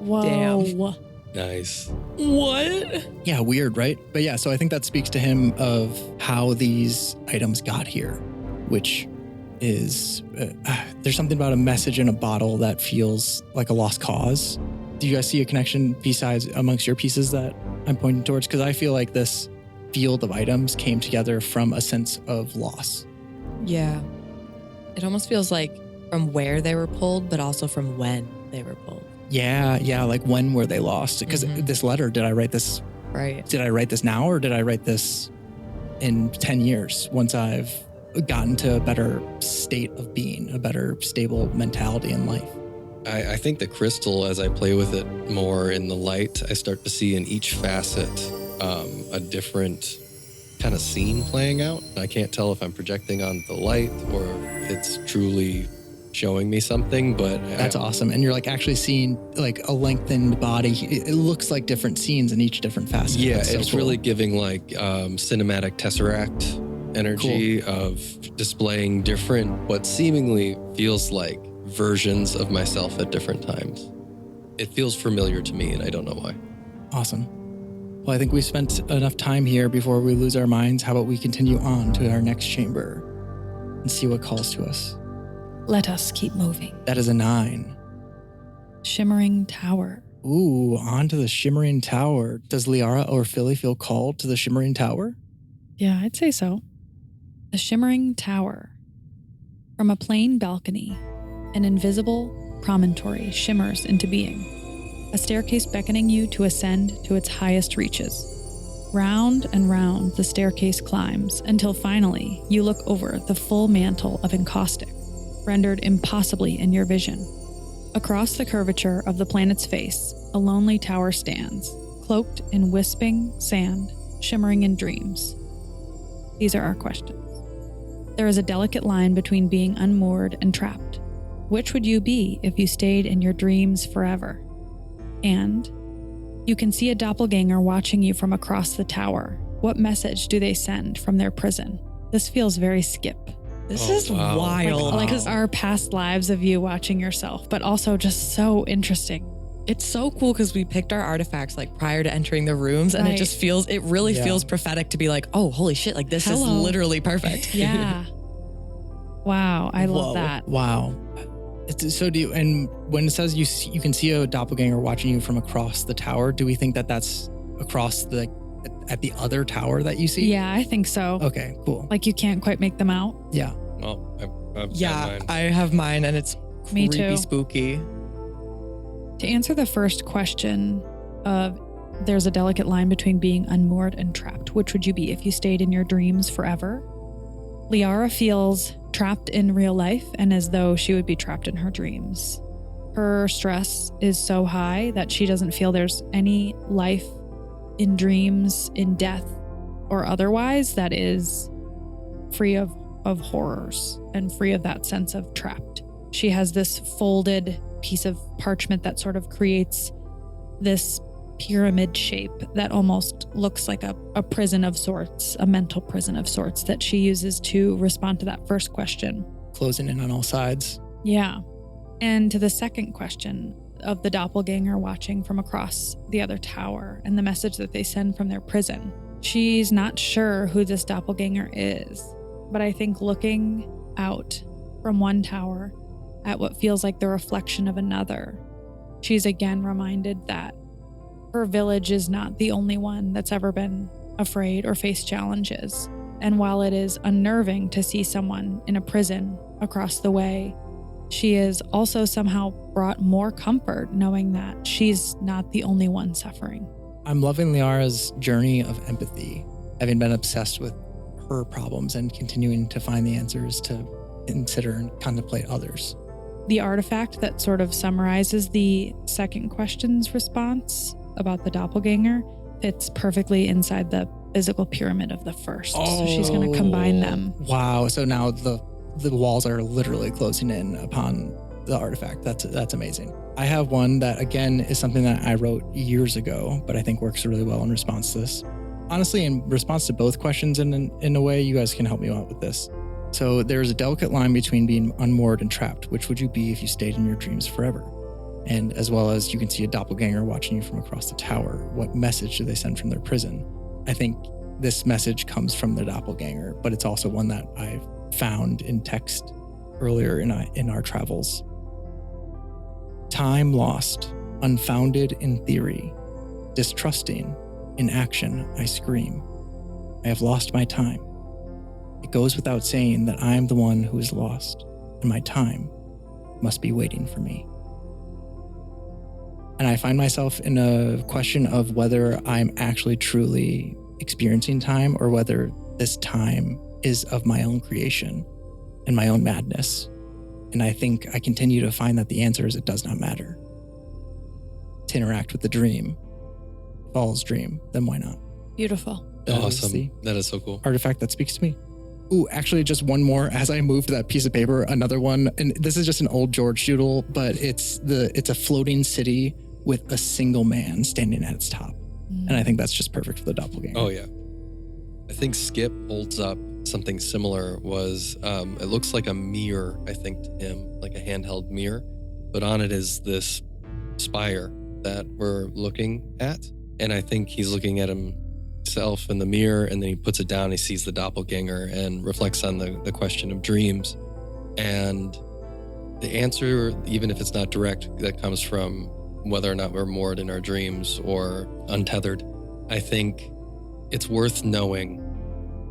Whoa. Damn. Nice. What? Yeah, weird, right? But yeah, so I think that speaks to him of how these items got here, which is there's something about a message in a bottle that feels like a lost cause. Do you guys see a connection besides amongst your pieces that I'm pointing towards? Because I feel like this field of items came together from a sense of loss. Yeah. It almost feels like from where they were pulled, but also from when they were pulled. Yeah, like when were they lost? Because this letter, did I write this? Right. Did I write this now, or did I write this in 10 years once I've gotten to a better state of being, a better stable mentality in life? I think the crystal, as I play with it more in the light, I start to see in each facet a different kind of scene playing out. I can't tell if I'm projecting on the light or it's truly showing me something, but That's awesome. And you're like actually seeing like a lengthened body. It looks like different scenes in each different facet. Yeah, That's so it's cool. really giving like cinematic tesseract energy of displaying different, what seemingly feels like versions of myself at different times. It feels familiar to me and I don't know why. Awesome. Well, I think we spent enough time here before we lose our minds. How about we continue on to our next chamber and see what calls to us? Let us keep moving. That is a 9. Shimmering Tower. Ooh, on to the Shimmering Tower. Does Liara or Philly feel called to the Shimmering Tower? Yeah, I'd say so. The Shimmering Tower. From a plain balcony, an invisible promontory shimmers into being, a staircase beckoning you to ascend to its highest reaches. Round and round the staircase climbs until finally you look over the full mantle of Encaustic, rendered impossibly in your vision. Across the curvature of the planet's face, a lonely tower stands, cloaked in wisping sand, shimmering in dreams. These are our questions. There is a delicate line between being unmoored and trapped. Which would you be if you stayed in your dreams forever? And you can see a doppelganger watching you from across the tower. What message do they send from their prison? This feels very Skip. This Oh, is wow. wild. Like our past lives of you watching yourself, but also just so interesting. It's so cool because we picked our artifacts like prior to entering the rooms, and Right. it really feels prophetic to be like, oh, holy shit, like this is Hello. literally perfect. Yeah. Wow, I love Whoa. that. Wow. So do you, and when it says you can see a doppelganger watching you from across the tower, do we think that that's across at the other tower that you see? Yeah, I think so. Okay, cool. Like you can't quite make them out. Yeah. Well, I've got Yeah, mine. I have mine, and it's Me creepy too. spooky. To answer the first question of there's a delicate line between being unmoored and trapped, which would you be if you stayed in your dreams forever? Liara feels trapped in real life and as though she would be trapped in her dreams. Her stress is so high that she doesn't feel there's any life in dreams, in death, or otherwise that is free of horrors and free of that sense of trapped. She has this folded piece of parchment that sort of creates this pyramid shape that almost looks like a prison of sorts, a mental prison of sorts that she uses to respond to that first question. Closing in on all sides. Yeah. And to the second question of the doppelganger watching from across the other tower and the message that they send from their prison. She's not sure who this doppelganger is, but I think looking out from one tower at what feels like the reflection of another, she's again reminded that her village is not the only one that's ever been afraid or faced challenges. And while it is unnerving to see someone in a prison across the way, she is also somehow brought more comfort knowing that she's not the only one suffering. I'm loving Liara's journey of empathy, having been obsessed with her problems and continuing to find the answers to consider and contemplate others. The artifact that sort of summarizes the second question's response about the doppelganger fits perfectly inside the physical pyramid of the first. So she's going to combine them. Wow. So now the walls are literally closing in upon the artifact. That's amazing. I have one that, again, is something that I wrote years ago, but I think works really well in response to this. Honestly, in response to both questions, in a way, you guys can help me out with this. So there's a delicate line between being unmoored and trapped. Which would you be if you stayed in your dreams forever? And as well as you can see a doppelganger watching you from across the tower. What message do they send from their prison? I think this message comes from the doppelganger, but it's also one that I've found in text earlier in our travels. Time lost, unfounded in theory, distrusting, in action I scream. I have lost my time. It goes without saying that I am the one who is lost, and my time must be waiting for me. And I find myself in a question of whether I'm actually truly experiencing time or whether this time is of my own creation and my own madness. And I think I continue to find that the answer is it does not matter. To interact with the dream, if all is dream, then why not? Beautiful. Awesome. That is so cool. Artifact that speaks to me. Ooh, actually, just one more. As I moved that piece of paper, another one, and this is just an old George doodle, but it's a floating city with a single man standing at its top. And I think that's just perfect for the doppelganger. Oh, yeah. I think Skip holds up something similar was, it looks like a mirror, I think, to him, like a handheld mirror, but on it is this spire that we're looking at. And I think he's looking at himself in the mirror, and then he puts it down, he sees the doppelganger and reflects on the question of dreams. And the answer, even if it's not direct, that comes from whether or not we're moored in our dreams or untethered. I think it's worth knowing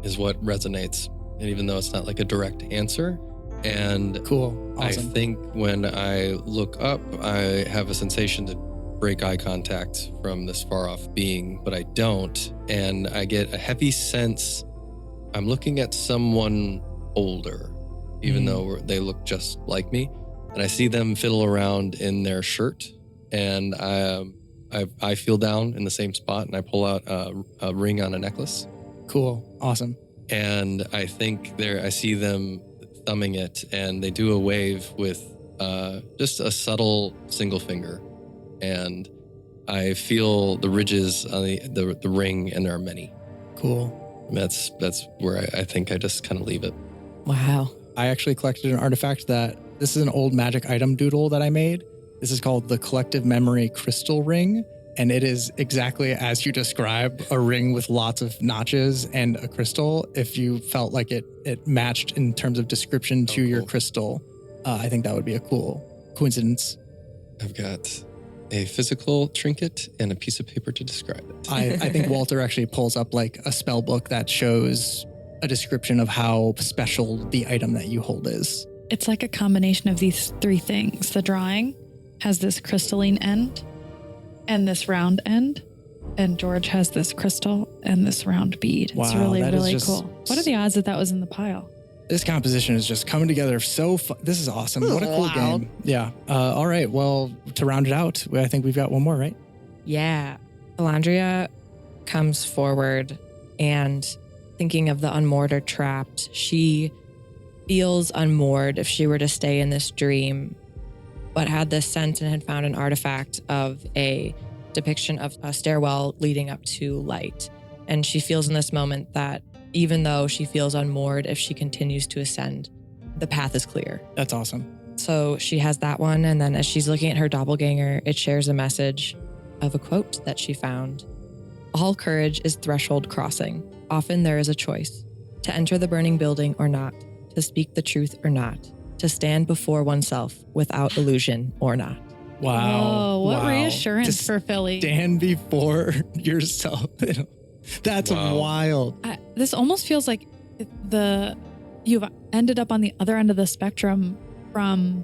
is what resonates. And even though it's not like a direct answer. And cool. Awesome. I think when I look up, I have a sensation to break eye contact from this far off being, but I don't. And I get a heavy sense I'm looking at someone older, even though they look just like me. And I see them fiddle around in their shirt. And I feel down in the same spot, and I pull out a ring on a necklace. Cool. Awesome. And I think I see them thumbing it, and they do a wave with just a subtle single finger. And I feel the ridges on the ring, and there are many. Cool. And that's where I think I just kind of leave it. Wow. I actually collected an artifact this is an old magic item doodle that I made. This is called the Collective Memory Crystal Ring, and it is exactly as you describe, a ring with lots of notches and a crystal. If you felt like it matched in terms of description to your crystal, I think that would be a cool coincidence. I've got a physical trinket and a piece of paper to describe it. I think Walter actually pulls up like a spell book that shows a description of how special the item that you hold is. It's like a combination of these three things. The drawing has this crystalline end and this round end, and George has this crystal and this round bead. It's Wow, really, that is really just- cool. What are the odds that was in the pile? This composition is just coming together so this is awesome. What a cool game. Yeah. All right. Well, to round it out, I think we've got one more, right? Yeah. Elandria comes forward and thinking of the unmoored or trapped, she feels unmoored if she were to stay in this dream, but had this sense and had found an artifact of a depiction of a stairwell leading up to light. And she feels in this moment that even though she feels unmoored, if she continues to ascend, the path is clear. That's awesome. So she has that one. And then as she's looking at her doppelganger, it shares a message of a quote that she found. All courage is threshold crossing. Often there is a choice to enter the burning building or not, to speak the truth or not, to stand before oneself without illusion or not. Wow. Oh, what Wow. reassurance To for Philly. Stand before yourself. That's Wow. wild. This almost feels like you've ended up on the other end of the spectrum from,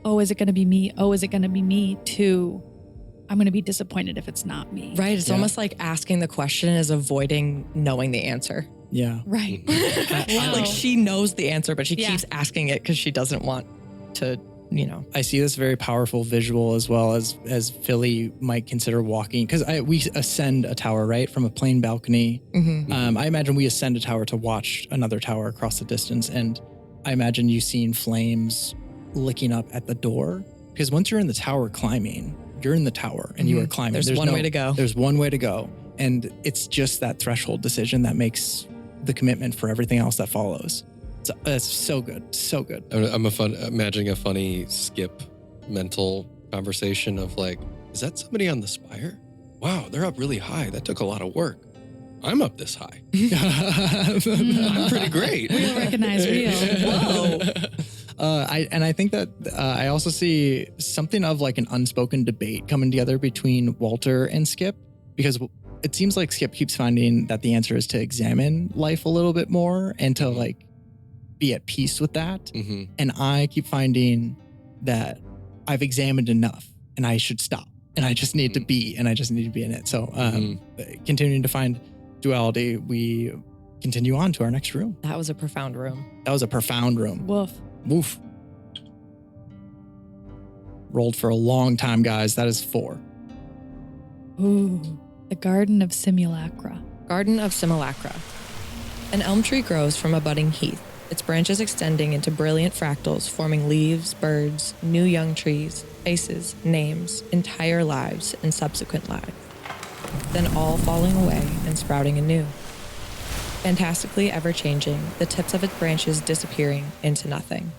oh, is it going to be me? Oh, is it going to be me? To, I'm going to be disappointed if it's not me. Right. It's Yeah. almost like asking the question is avoiding knowing the answer. Yeah. Right. Wow. Like she knows the answer, but she Yeah. keeps asking it because she doesn't want to, I see this very powerful visual as well as Philly might consider walking, because we ascend a tower, right, from a plain balcony. I imagine we ascend a tower to watch another tower across the distance, and I imagine you seeing flames looking up at the door, because once you're in the tower climbing, you're in the tower and you are climbing. There's one way to go. There's one way to go. And it's just that threshold decision that makes the commitment for everything else that follows. It's so good. So good. I'm imagining a funny Skip mental conversation of like, is that somebody on the spire? Wow, they're up really high. That took a lot of work. I'm up this high. I'm pretty great. Real recognize real. Whoa. I think that I also see something of like an unspoken debate coming together between Walter and Skip, because it seems like Skip keeps finding that the answer is to examine life a little bit more and to like be at peace with that. Mm-hmm. And I keep finding that I've examined enough and I should stop and I just need to be, and I just need to be in it. So continuing to find duality, we continue on to our next room. That was a profound room. That was a profound room. Woof. Woof. Rolled for a long time, guys. That is 4. Ooh, the Garden of Simulacra. Garden of Simulacra. An elm tree grows from a budding heath, its branches extending into brilliant fractals, forming leaves, birds, new young trees, faces, names, entire lives, and subsequent lives. Then all falling away and sprouting anew. Fantastically ever-changing, the tips of its branches disappearing into nothing.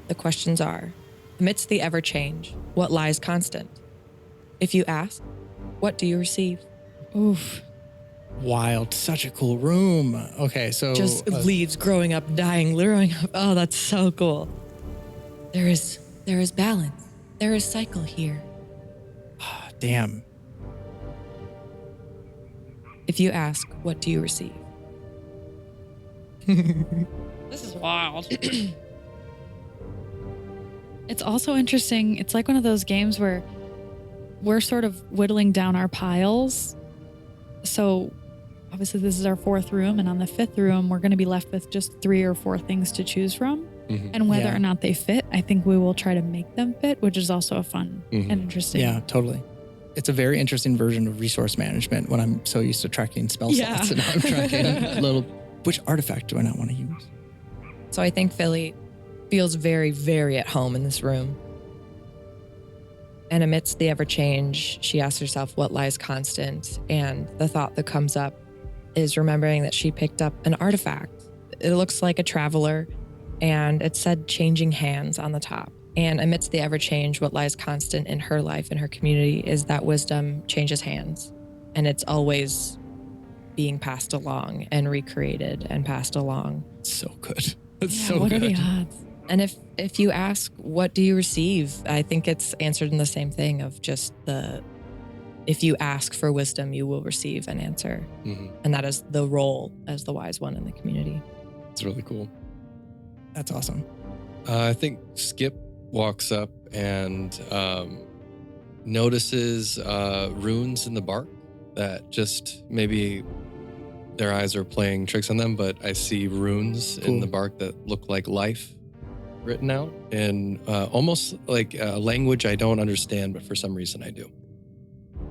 The questions are, amidst the ever-change, what lies constant? If you ask, what do you receive? Oof. Wild. Such a cool room. Okay, so... Just leaves growing up, dying, growing up. Oh, that's so cool. There is balance. There is cycle here. Damn. If you ask, what do you receive? This is wild. It's also interesting. It's like one of those games where we're sort of whittling down our piles. So obviously this is our 4th room, and on the 5th room, we're going to be left with just 3 or 4 things to choose from. Mm-hmm. And whether or not they fit, I think we will try to make them fit, which is also a fun and interesting. Yeah, totally. It's a very interesting version of resource management when I'm so used to tracking spell slots, and now I'm tracking which artifact do I not want to use? So I think Philly feels very, very at home in this room. And amidst the ever-change, she asks herself what lies constant. And the thought that comes up is remembering that she picked up an artifact. It looks like a traveler, and it said changing hands on the top. And amidst the ever-change, what lies constant in her life and her community is that wisdom changes hands. And it's always being passed along and recreated and passed along. So good. That's Yeah, so what good. are the odds? And if you ask, what do you receive? I think it's answered in the same thing of just if you ask for wisdom, you will receive an answer. Mm-hmm. And that is the role as the wise one in the community. It's really cool. That's awesome. I think Skip walks up and notices runes in the bark that just maybe their eyes are playing tricks on them, but I see runes in the bark that look like life written out in almost like a language I don't understand, but for some reason I do.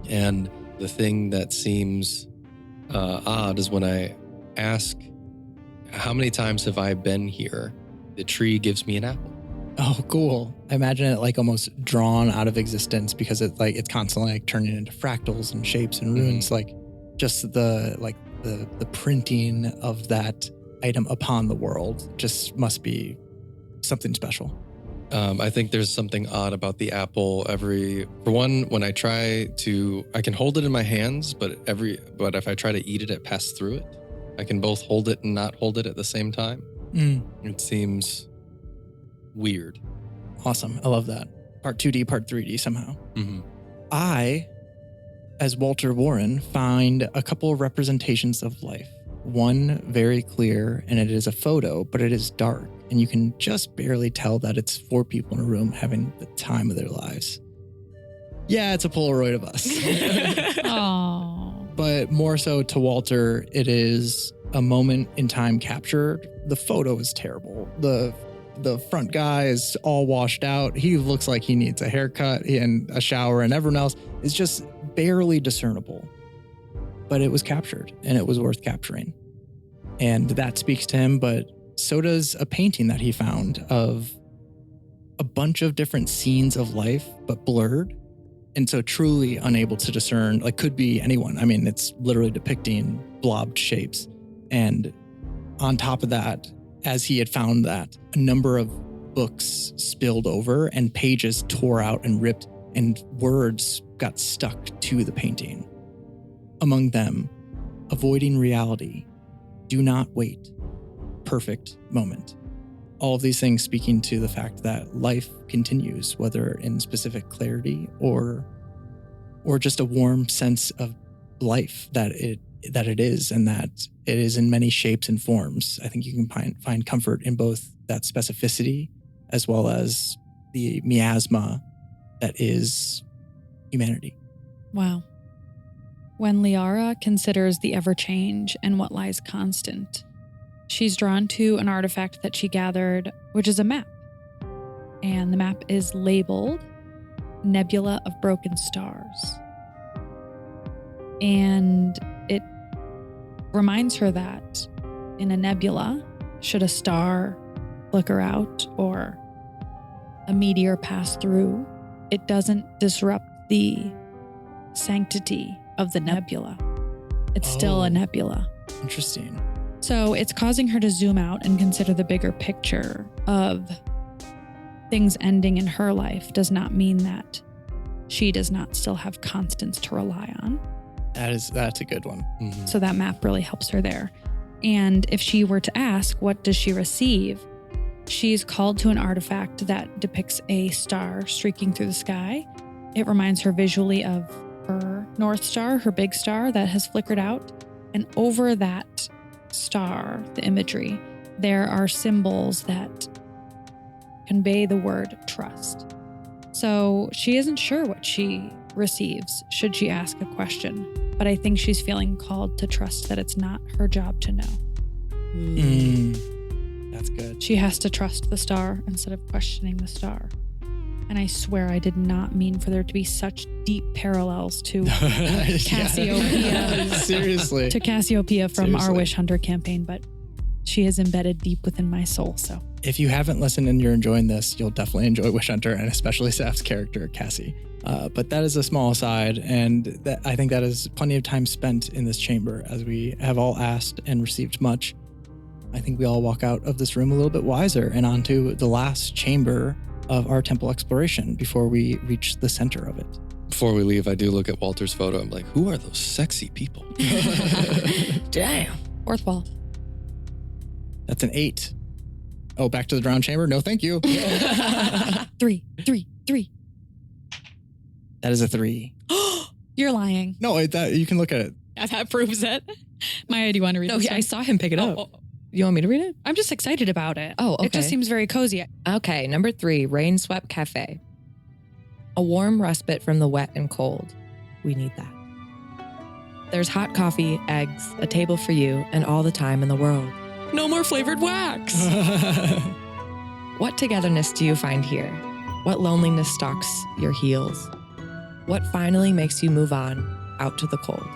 And the thing that seems odd is when I ask, how many times have I been here? The tree gives me an apple. Oh, cool. I imagine it like almost drawn out of existence because it's constantly like turning into fractals and shapes and runes. Like just the printing of that item upon the world just must be something special. I think there's something odd about the apple. For one, when I can hold it in my hands, but if I try to eat it, it passes through it. I can both hold it and not hold it at the same time. It seems weird. Awesome. I love that. Part 2D, part 3D somehow. Mm-hmm. I, as Walter Warren, find a couple of representations of life. One very clear, and it is a photo, but it is dark, and you can just barely tell that it's 4 people in a room having the time of their lives. Yeah, it's a Polaroid of us. Oh. But more so to Walter, it is a moment in time captured. The photo is terrible. The front guy is all washed out. He looks like he needs a haircut and a shower, and everyone else is just barely discernible. But it was captured, and it was worth capturing. And that speaks to him, but so does a painting that he found of a bunch of different scenes of life, but blurred. And so truly unable to discern, like could be anyone. I mean, it's literally depicting blobbed shapes. And on top of that, as he had found that, a number of books spilled over and pages tore out and ripped and words got stuck to the painting. Among them, avoiding reality, do not wait, perfect moment. All of these things speaking to the fact that life continues, whether in specific clarity or just a warm sense of life that it is, and that it is in many shapes and forms. I think you can find comfort in both that specificity as well as the miasma that is humanity. Wow. When Liara considers the ever-change and what lies constant, she's drawn to an artifact that she gathered, which is a map. And the map is labeled Nebula of Broken Stars. And it reminds her that in a nebula, should a star flicker out or a meteor pass through, it doesn't disrupt the sanctity of the nebula. It's still a nebula. Interesting. So it's causing her to zoom out and consider the bigger picture of things ending in her life does not mean that she does not still have constants to rely on. That's a good one. Mhm. So that map really helps her there. And if she were to ask, what does she receive? She's called to an artifact that depicts a star streaking through the sky. It reminds her visually of her North Star, her big star that has flickered out. And over that star, the imagery, there are symbols that convey the word trust. So she isn't sure what she receives should she ask a question, but I think she's feeling called to trust that it's not her job to know. That's good. She has to trust the star instead of questioning the star. And I swear I did not mean for there to be such deep parallels to Cassiopeia. Seriously. To Cassiopeia from our Seriously. Wish Hunter campaign, but she is embedded deep within my soul. So If you haven't listened and you're enjoying this, you'll definitely enjoy Wish Hunter, and especially Saf's character, Cassie. But that is a small aside, and I think that is plenty of time spent in this chamber, as we have all asked and received much. I think we all walk out of this room a little bit wiser and onto the last chamber of our temple exploration before we reach the center of it. Before we leave, I do look at Walter's photo. I'm like, who are those sexy people? Damn. fourth wall. That's an 8. Oh, back to the drowned chamber? No, thank you. 3. That is a 3. You're lying. No, you can look at it. That proves it. Maya, do you want to read No, this I one? saw him pick it up. Oh, You want me to read it? I'm just excited about it. Oh, okay. It just seems very cozy. Okay, number 3, Rain Swept Cafe. A warm respite from the wet and cold. We need that. There's hot coffee, eggs, a table for you, and all the time in the world. No more flavored wax! What togetherness do you find here? What loneliness stalks your heels? What finally makes you move on out to the cold?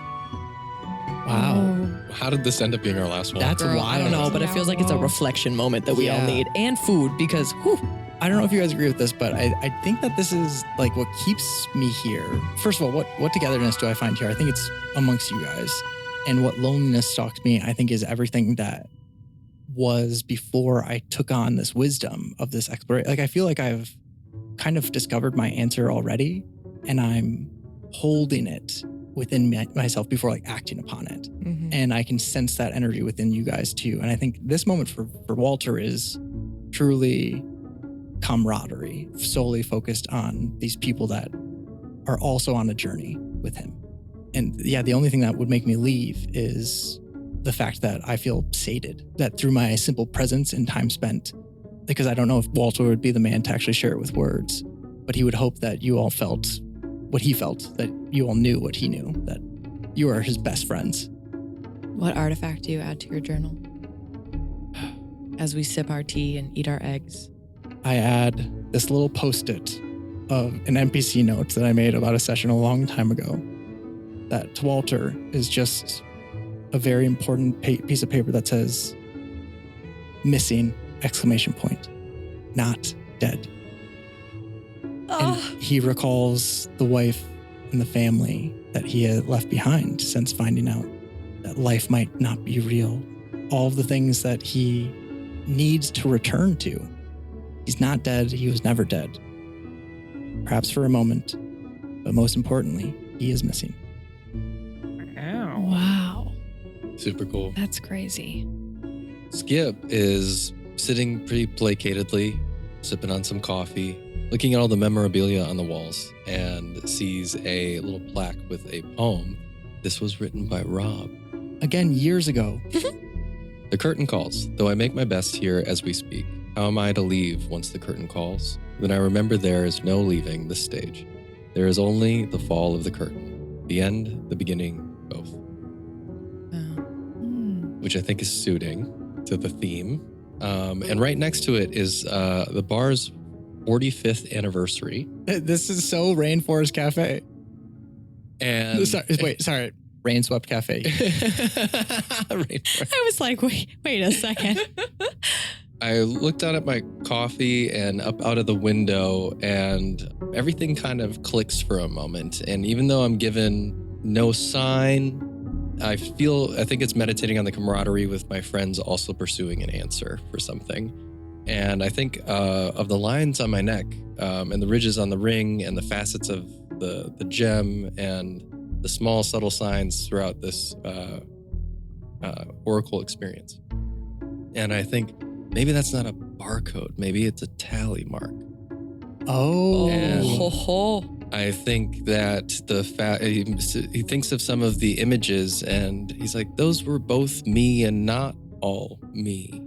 Wow. How did this end up being our last one? That's Girl, wild. I don't know, but it feels like it's a reflection moment that we all Yeah. need. And food, because whew, I don't know if you guys agree with this, but I think that this is like what keeps me here. First of all, what togetherness do I find here? I think it's amongst you guys. And what loneliness stalks me, I think, is everything that was before I took on this wisdom of this exploration. Like, I feel like I've kind of discovered my answer already, and I'm holding it within myself before like acting upon it. And I can sense that energy within you guys too. And I think this moment for Walter is truly camaraderie, solely focused on these people that are also on a journey with him. And yeah, the only thing that would make me leave is the fact that I feel sated, that through my simple presence and time spent, because I don't know if Walter would be the man to actually share it with words, but he would hope that you all felt what he felt, that you all knew what he knew, that you are his best friends. what artifact do you add to your journal? As we sip our tea and eat our eggs. I add this little post-it of an NPC note that I made about a session a long time ago that to Walter is just a very important piece of paper that says, missing, ! Not dead. And he recalls the wife and the family that he had left behind since finding out that life might not be real. All of the things that he needs to return to. He's not dead. He was never dead. Perhaps for a moment, but most importantly, he is missing. Wow. Super cool. That's crazy. Skip is sitting pretty placatedly, sipping on some coffee, looking at all the memorabilia on the walls, and sees a little plaque with a poem. This was written by Rob. Again, years ago. The curtain calls, though I make my best here as we speak. How am I to leave once the curtain calls? Then I remember there is no leaving this stage. There is only the fall of the curtain. The end, the beginning, both. Which I think is suiting to the theme. And right next to it is the bar's 45th anniversary. This is so Rainforest Cafe. And Sorry. Rainswept Cafe. I was like, wait a second. I looked down at my coffee and up out of the window, and everything kind of clicks for a moment. And even though I'm given no sign, I think it's meditating on the camaraderie with my friends also pursuing an answer for something. And I think of the lines on my neck and the ridges on the ring and the facets of the gem and the small subtle signs throughout this oracle experience. And I think maybe that's not a barcode. Maybe it's a tally mark. Oh. And I think that he thinks of some of the images and he's like, those were both me and not all me.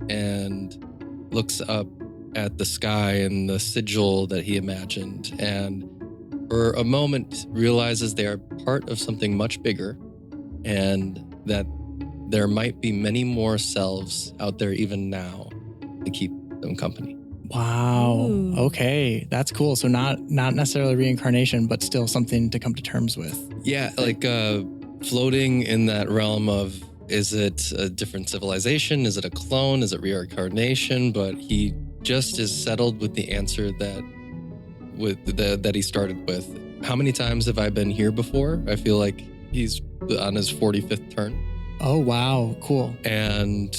And looks up at the sky and the sigil that he imagined, and for a moment realizes they are part of something much bigger, and that there might be many more selves out there even now to keep them company. Wow. Ooh. Okay. That's cool. So not necessarily reincarnation, but still something to come to terms with. Yeah, like floating in that realm of, is it a different civilization? Is it a clone? Is it reincarnation? But he just is settled with the answer that he started with. How many times have I been here before? I feel like he's on his 45th turn. Oh, wow. Cool. And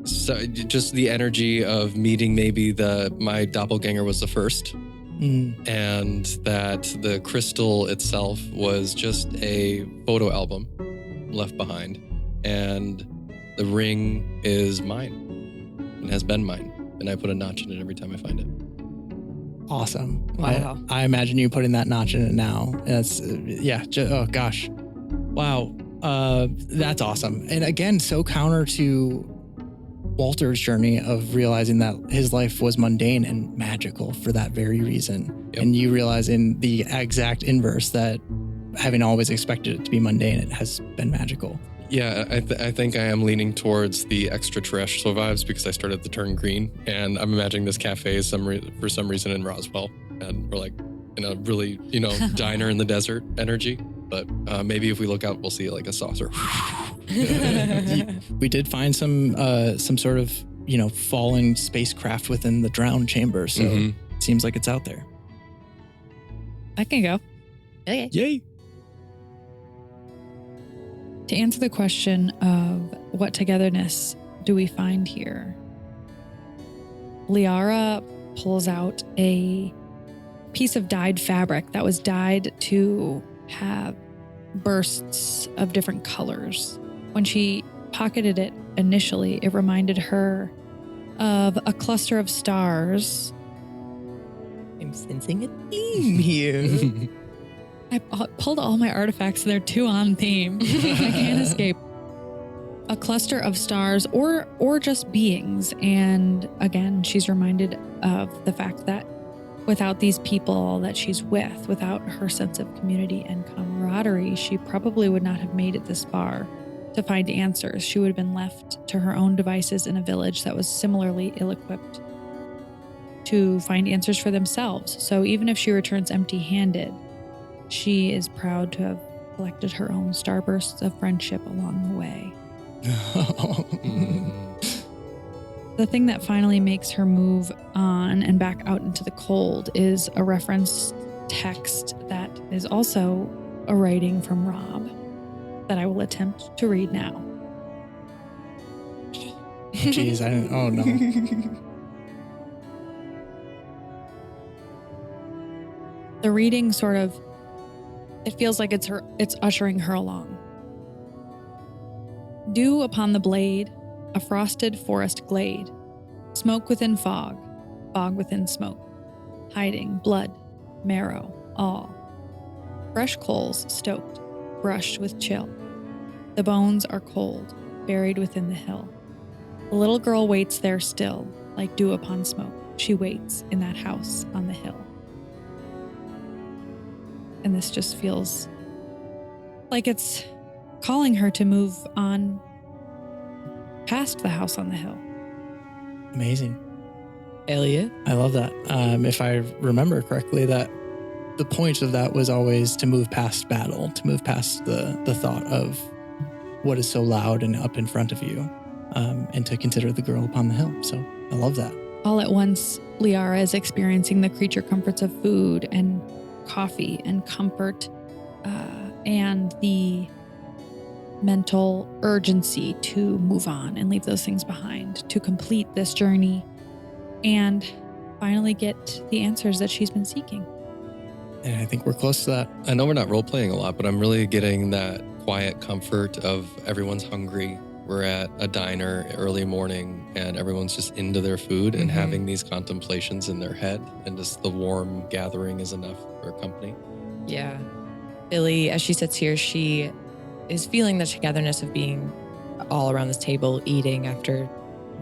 so just the energy of meeting maybe my doppelganger was the first. And that the crystal itself was just a photo album left behind. And the ring is mine and has been mine. And I put a notch in it every time I find it. Awesome. Wow. I imagine you putting that notch in it now. That's, oh gosh. Wow. That's awesome. And again, so counter to Walter's journey of realizing that his life was mundane and magical for that very reason. Yep. And you realizing the exact inverse, that having always expected it to be mundane, it has been magical. Yeah, I think I am leaning towards the extraterrestrial vibes because I started to turn green, and I'm imagining this cafe is for some reason in Roswell, and we're like in a really, diner in the desert energy. But maybe if we look out, we'll see like a saucer. We did find some sort of, falling spacecraft within the drowned chamber. So it seems like it's out there. I can go. Okay. Yay! To answer the question of what togetherness do we find here, Liara pulls out a piece of dyed fabric that was dyed to have bursts of different colors. When she pocketed it initially, it reminded her of a cluster of stars. I'm sensing a theme here. I pulled all my artifacts and they're too on theme. I can't escape. A cluster of stars or just beings. And again, she's reminded of the fact that without these people that she's with, without her sense of community and camaraderie, she probably would not have made it this far to find answers. She would have been left to her own devices in a village that was similarly ill-equipped to find answers for themselves. So even if she returns empty-handed, she is proud to have collected her own starbursts of friendship along the way. The thing that finally makes her move on and back out into the cold is a reference text that is also a writing from Rob that I will attempt to read now. Jeez, I didn't. Oh no. The reading sort of, it feels like it's ushering her along. Dew upon the blade, a frosted forest glade, smoke within fog, fog within smoke, hiding blood, marrow, all. Fresh coals stoked, brushed with chill. The bones are cold, buried within the hill. The little girl waits there still, like dew upon smoke. She waits in that house on the hill. And this just feels like it's calling her to move on past the house on the hill. Amazing. Elliot? I love that. If I remember correctly, that the point of that was always to move past battle, to move past the thought of what is so loud and up in front of you, and to consider the girl upon the hill. So I love that. All at once, Liara is experiencing the creature comforts of food and coffee and comfort, and the mental urgency to move on and leave those things behind, to complete this journey and finally get the answers that she's been seeking. And I think we're close to that. I know we're not role-playing a lot, but I'm really getting that quiet comfort of everyone's hungry. We're at a diner early morning and everyone's just into their food and having these contemplations in their head, and just the warm gathering is enough for company. Yeah. Billy, as she sits here, she is feeling the togetherness of being all around this table, eating after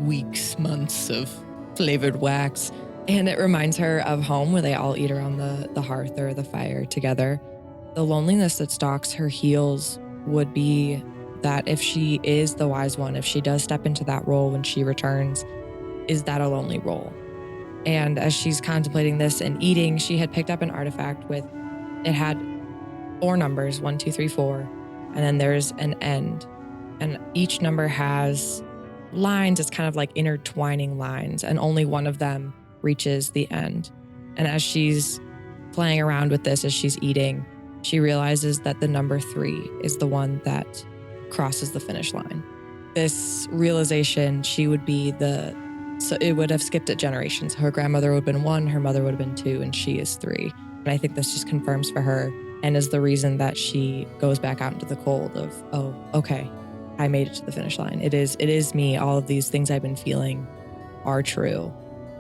weeks, months of flavored wax. And it reminds her of home where they all eat around the hearth or the fire together. The loneliness that stalks her heels would be that if she is the wise one, if she does step into that role when she returns, is that a lonely role? And as she's contemplating this and eating, she had picked up an artifact it had 4 numbers, 1, 2, 3, 4, and then there's an end. And each number has lines. It's kind of like intertwining lines, and only one of them reaches the end. And as she's playing around with this, as she's eating, she realizes that the number 3 is the one that crosses the finish line. This realization, she would be so it would have skipped it generations. Her grandmother would have been 1, her mother would have been 2, and she is 3. And I think this just confirms for her and is the reason that she goes back out into the cold of, oh, okay, I made it to the finish line. It is me. All of these things I've been feeling are true.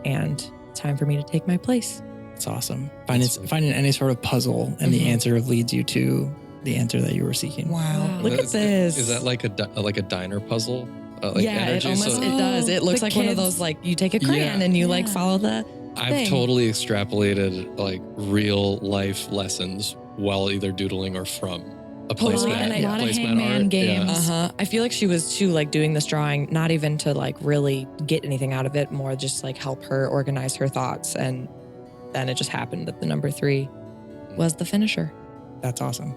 And it's time for me to take my place. It's awesome. Finding any sort of puzzle and the answer leads you to the answer that you were seeking. Wow. Look at this. Is that like a diner puzzle? It does. It looks like one of those, like you take a crayon and you like follow the I've thing. totally extrapolated like real life lessons while either doodling or from a Totally, placemat. and a lot of placemat hangman art. games. I feel like she was too like doing this drawing, not even to like really get anything out of it, more just like help her organize her thoughts. And then it just happened that the number 3 was the finisher. That's awesome.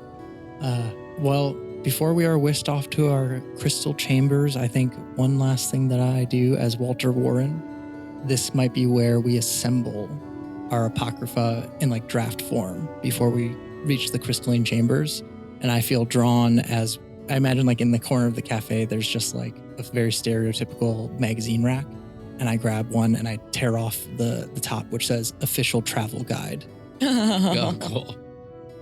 Well, before we are whisked off to our crystal chambers, I think one last thing that I do as Walter Warren, this might be where we assemble our Apocrypha in like draft form before we reach the crystalline chambers. And I feel drawn as, I imagine like in the corner of the cafe, there's just like a very stereotypical magazine rack. And I grab one and I tear off the top, which says official travel guide. Oh, cool.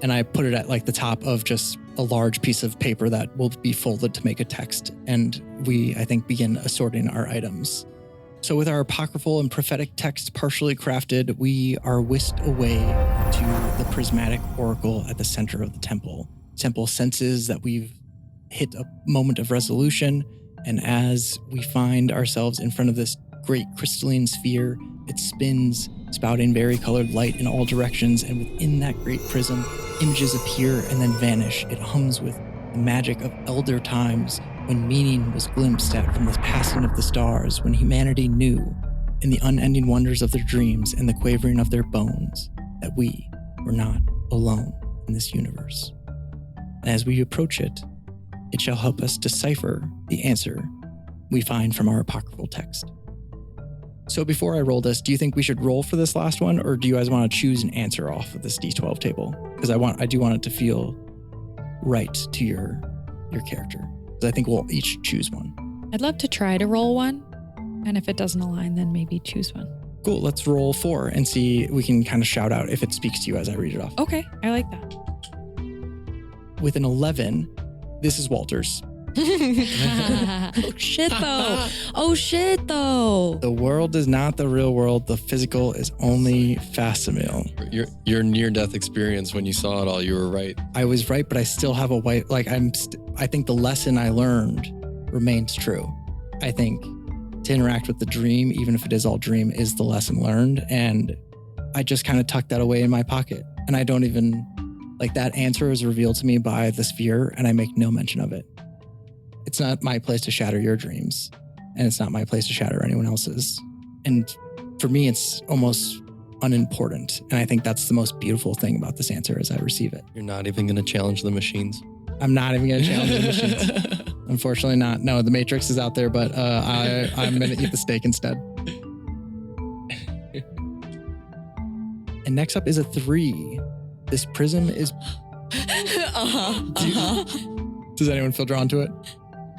And I put it at like the top of just a large piece of paper that will be folded to make a text. And we, I think, begin assorting our items. So with our apocryphal and prophetic text partially crafted, we are whisked away to the Prismatic Oracle at the center of the temple. Temple senses that we've hit a moment of resolution. And as we find ourselves in front of this great crystalline sphere, it spins, spouting varicolored light in all directions, and within that great prism, images appear and then vanish. It hums with the magic of elder times, when meaning was glimpsed at from the passing of the stars, when humanity knew, in the unending wonders of their dreams and the quavering of their bones, that we were not alone in this universe. And as we approach it, it shall help us decipher the answer we find from our apocryphal text. So before I roll this, do you think we should roll for this last one, or do you guys want to choose an answer off of this D12 table? Because I do want it to feel right to your character. Because I think we'll each choose one. I'd love to try to roll one. And if it doesn't align, then maybe choose one. Cool. Let's roll 4 and see. We can kind of shout out if it speaks to you as I read it off. Okay, I like that. With an 11, this is Walter's. Oh shit though. The world is not the real world. The physical is only facsimile. Your near-death experience when you saw it all, you were right. I was right, but I still have a white. Like I think the lesson I learned remains true. I think to interact with the dream, even if it is all dream, is the lesson learned. And I just kind of tucked that away in my pocket. And I don't even, like, that answer is revealed to me by the sphere, and I make no mention of it. It's not my place to shatter your dreams, and it's not my place to shatter anyone else's. And for me, it's almost unimportant. And I think that's the most beautiful thing about this answer as I receive it. You're not even going to challenge the machines. I'm not even going to challenge the machines. Unfortunately not. No, the Matrix is out there, but I'm going to eat the steak instead. And next up is a 3. This prism is... Does anyone feel drawn to it?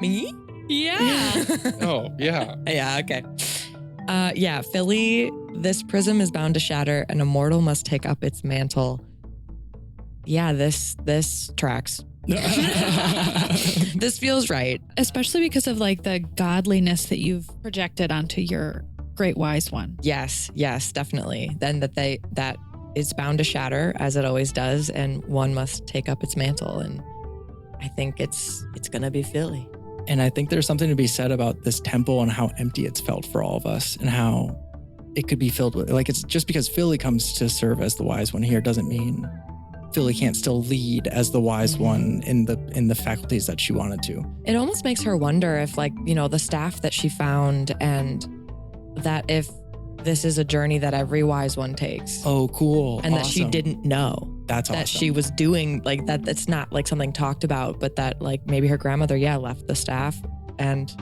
Me? Yeah. Oh, yeah. Yeah, okay. Yeah, Philly, this prism is bound to shatter and a mortal must take up its mantle. Yeah, this tracks. This feels right. Especially because of like the godliness that you've projected onto your great wise one. Yes, definitely. Then that is bound to shatter as it always does, and one must take up its mantle. And I think it's gonna be Philly. And I think there's something to be said about this temple and how empty it's felt for all of us, and how it could be filled with, like, it's just because Philly comes to serve as the wise one here doesn't mean Philly can't still lead as the wise one in the faculties that she wanted to. It almost makes her wonder if, like, you know, the staff that she found, and that if this is a journey that every wise one takes. Oh, cool. And that she didn't know. That's awesome. That she was doing, like, that it's not like something talked about, but that, like, maybe her grandmother, left the staff, and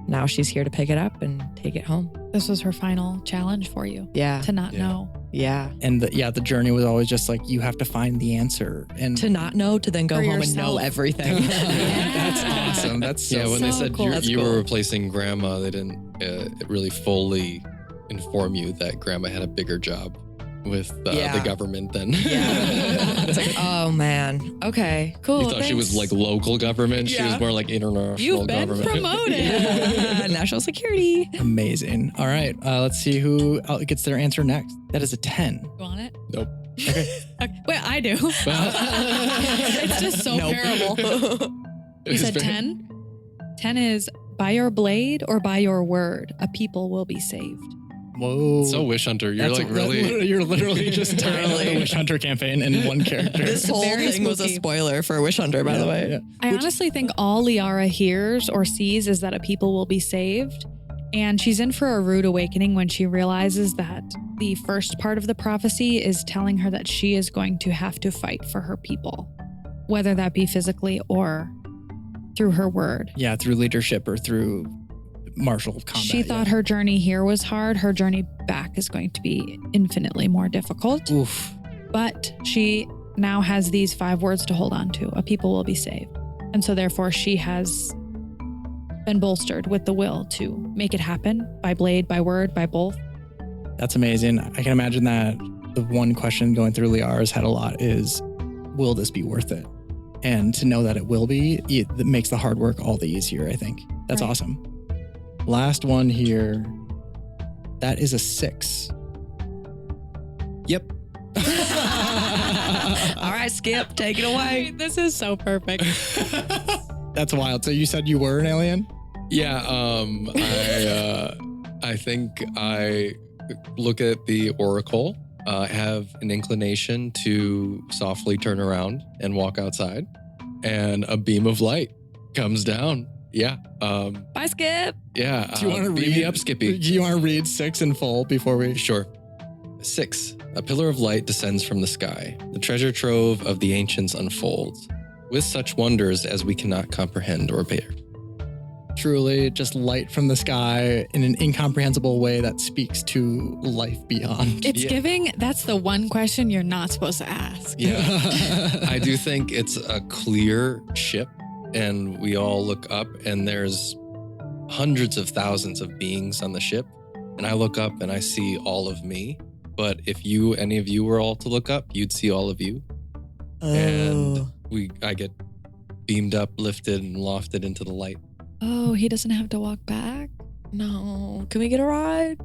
now she's here to pick it up and take it home. This was her final challenge for you. Yeah. To not know. Yeah. And the journey was always just like, you have to find the answer. And to not know, to then go home and know everything. That's awesome. That's so when they said cool. you were replacing grandma, they didn't really fully inform you that grandma had a bigger job with the government than. Yeah. It's like, oh man. Okay, cool. You thought she was like local government. She was more like international You've been government. promoted. National security. Amazing. All right. Let's see who gets their answer next. That is a 10. You want it? Nope. Okay. Wait, I do. It's just so terrible. You said 10? 10 is, by your blade or by your word, a people will be saved. Whoa. So Wish Hunter. You're You're literally just turning the Wish Hunter campaign in one character. This whole Very thing was a spooky. spoiler for Wish Hunter, by the way. Yeah. I honestly think all Liara hears or sees is that a people will be saved. And she's in for a rude awakening when she realizes that the first part of the prophecy is telling her that she is going to have to fight for her people, whether that be physically or through her word. Yeah, through leadership or through martial combat. She thought her journey here was hard. Her journey back is going to be infinitely more difficult. Oof. But she now has these 5 words to hold on to. A people will be saved. And so therefore she has been bolstered with the will to make it happen by blade, by word, by both. That's amazing. I can imagine that the one question going through Liara's head a lot is, will this be worth it? And to know that it will be, it makes the hard work all the easier, I think. That's Right. awesome. Last one here. That is a 6. Yep. All right, Skip, take it away. This is so perfect. That's wild. So you said you were an alien? Yeah, I think I look at the oracle, have an inclination to softly turn around and walk outside, and a beam of light comes down. Yeah. Bye, Skip. Yeah. Do you want to beam read me up, Skippy? Do you want to read 6 in full before we? Sure. 6. A pillar of light descends from the sky. The treasure trove of the ancients unfolds, with such wonders as we cannot comprehend or bear. Truly just light from the sky in an incomprehensible way that speaks to life beyond. It's giving, that's the one question you're not supposed to ask. Yeah. I do think it's a clear ship, and we all look up, and there's hundreds of thousands of beings on the ship. And I look up and I see all of me. But if any of you were all to look up, you'd see all of you. And I get beamed up, lifted, and lofted into the light. Oh, he doesn't have to walk back? No. Can we get a ride?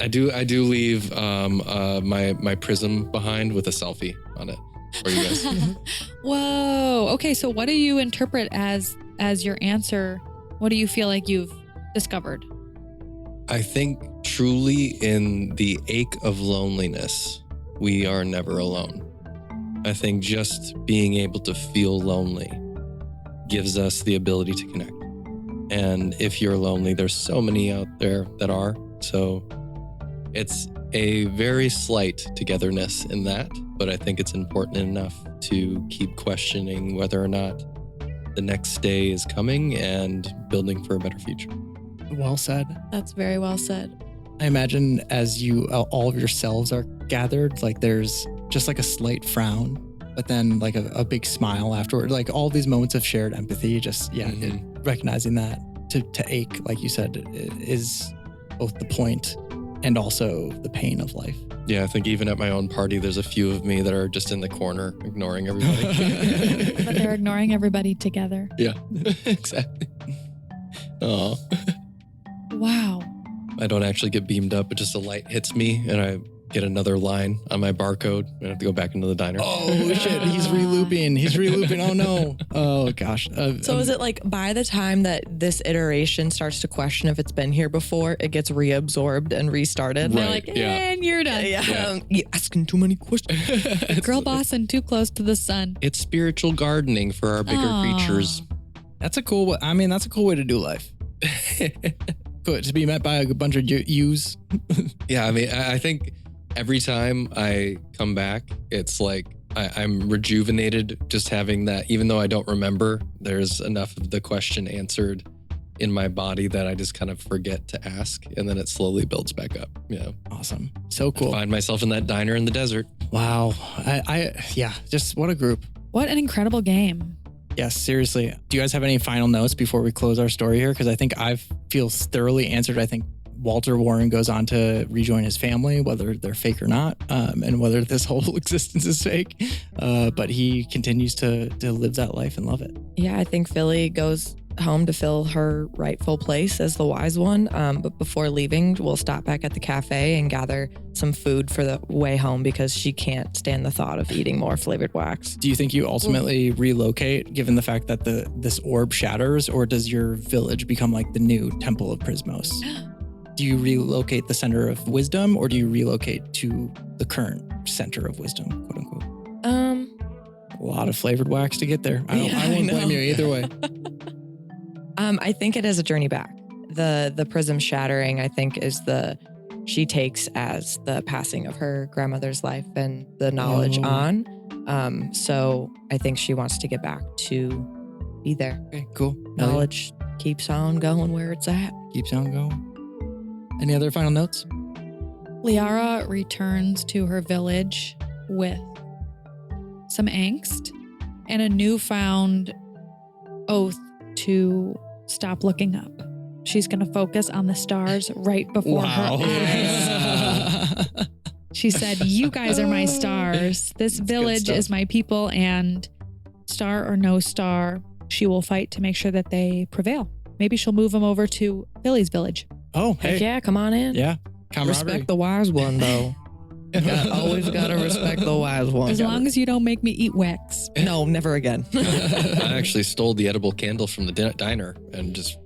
I do leave my prism behind with a selfie on it for you guys. Whoa. Okay, so what do you interpret as your answer? What do you feel like you've discovered? I think truly in the ache of loneliness, we are never alone. I think just being able to feel lonely gives us the ability to connect. And if you're lonely, there's so many out there that are. So it's a very slight togetherness in that, but I think it's important enough to keep questioning whether or not the next day is coming and building for a better future. Well said. That's very well said. I imagine as all of your selves are gathered, like there's just like a slight frown, but then like a big smile afterward. Like all these moments of shared empathy, just recognizing that to ache, like you said, is both the point and also the pain of life. Yeah, I think even at my own party, there's a few of me that are just in the corner ignoring everybody. But they're ignoring everybody together. Yeah, exactly. Oh. Wow. I don't actually get beamed up, but just a light hits me and I get another line on my barcode. I have to go back into the diner. Oh shit, he's relooping. Oh no. Oh gosh. So is it like by the time that this iteration starts to question if it's been here before, it gets reabsorbed and restarted? Right. They're like, Yeah. and you're done. You're asking too many questions. Girl boss and too close to the sun. It's spiritual gardening for our bigger creatures. That's a cool way. I mean, that's a cool way to do life. Cool. To be met by a bunch of yous. Yeah, I mean, I think every time I come back, it's like I'm rejuvenated just having that. Even though I don't remember, there's enough of the question answered in my body that I just kind of forget to ask, and then it slowly builds back up. Yeah, Awesome. So cool. I find myself in that diner in the desert. Wow. Just what a group. What an incredible game. Yes, seriously. Do you guys have any final notes before we close our story here? Because I think I feel thoroughly answered. I think Walter Warren goes on to rejoin his family, whether they're fake or not, and whether this whole existence is fake. But he continues to live that life and love it. Yeah, I think Philly goes home to fill her rightful place as the wise one. But before leaving, we'll stop back at the cafe and gather some food for the way home because she can't stand the thought of eating more flavored wax. Do you think you ultimately relocate given the fact that this orb shatters, or does your village become like the new Temple of Prismos? Do you relocate the center of wisdom, or do you relocate to the current center of wisdom, quote unquote? A lot of flavored wax to get there. I won't blame you either way. I think it is a journey back. The prism shattering, I think, is she takes as the passing of her grandmother's life and the knowledge on. So I think she wants to get back to be there. Okay, cool. Knowledge keeps on going where it's at. Keeps on going. Any other final notes? Liara returns to her village with some angst and a newfound oath to stop looking up. She's going to focus on the stars right before her eyes. She said, "You guys are my stars. This village is my people, and star or no star, she will fight to make sure that they prevail. Maybe she'll move them over to Philly's village." Oh, hey. Heck yeah, come on in. Yeah. Camaraderie. Respect the wise one, though. Always gotta respect the wise one. As long as you don't make me eat wax. No, never again. I actually stole the edible candle from the diner and just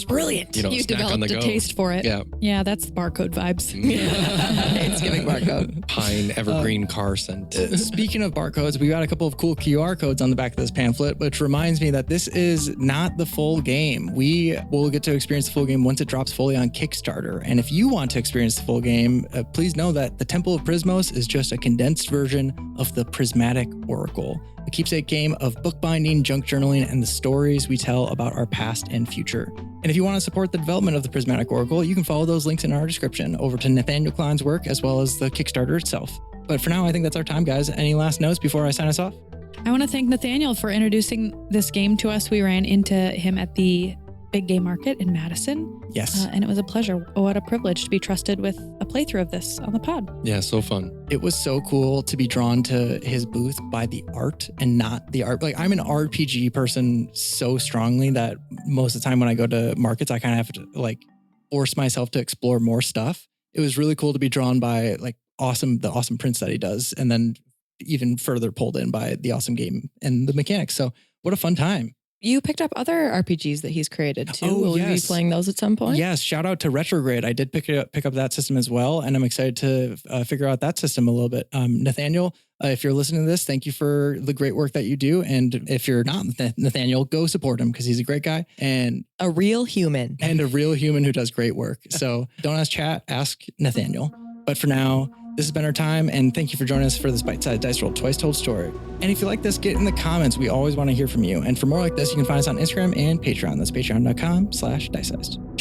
brilliant. You snack on the developed a go. taste for it. Yeah. Yeah, that's barcode vibes. It's giving barcode. Pine evergreen car scent. Speaking of barcodes, we got a couple of cool QR codes on the back of this pamphlet, which reminds me that this is not the full game. We will get to experience the full game once it drops fully on Kickstarter. And if you want to experience the full game, please know that the Temple of Prismos is just a condensed version of the Prismatic Oracle. a keepsake game of bookbinding, junk journaling, and the stories we tell about our past and future. And if you want to support the development of the Prismatic Oracle, you can follow those links in our description over to Nathaniel Klein's work as well as the Kickstarter itself. But for now, I think that's our time, guys. Any last notes before I sign us off? I want to thank Nathaniel for introducing this game to us. We ran into him at the Big Game Market in Madison. Yes. And it was a pleasure. What a privilege to be trusted with a playthrough of this on the pod. Yeah, so fun. It was so cool to be drawn to his booth by the art and not the art. Like, I'm an RPG person so strongly that most of the time when I go to markets, I kind of have to like force myself to explore more stuff. It was really cool to be drawn by like the awesome prints that he does, and then even further pulled in by the awesome game and the mechanics. So what a fun time. You picked up other RPGs that he's created too. Oh, Will you yes. be playing those at some point? Yes, shout out to Retrograde. I did pick up that system as well, and I'm excited to figure out that system a little bit. Nathaniel, if you're listening to this, thank you for the great work that you do. And if you're not Nathaniel, go support him because he's a great guy and A real human. who does great work. So don't ask chat, ask Nathaniel. But for now, this has been our time, and thank you for joining us for this bite-sized dice roll twice told story. And if you like this, get in the comments. We always want to hear from you. And for more like this, you can find us on Instagram and Patreon. That's patreon.com/dicesized.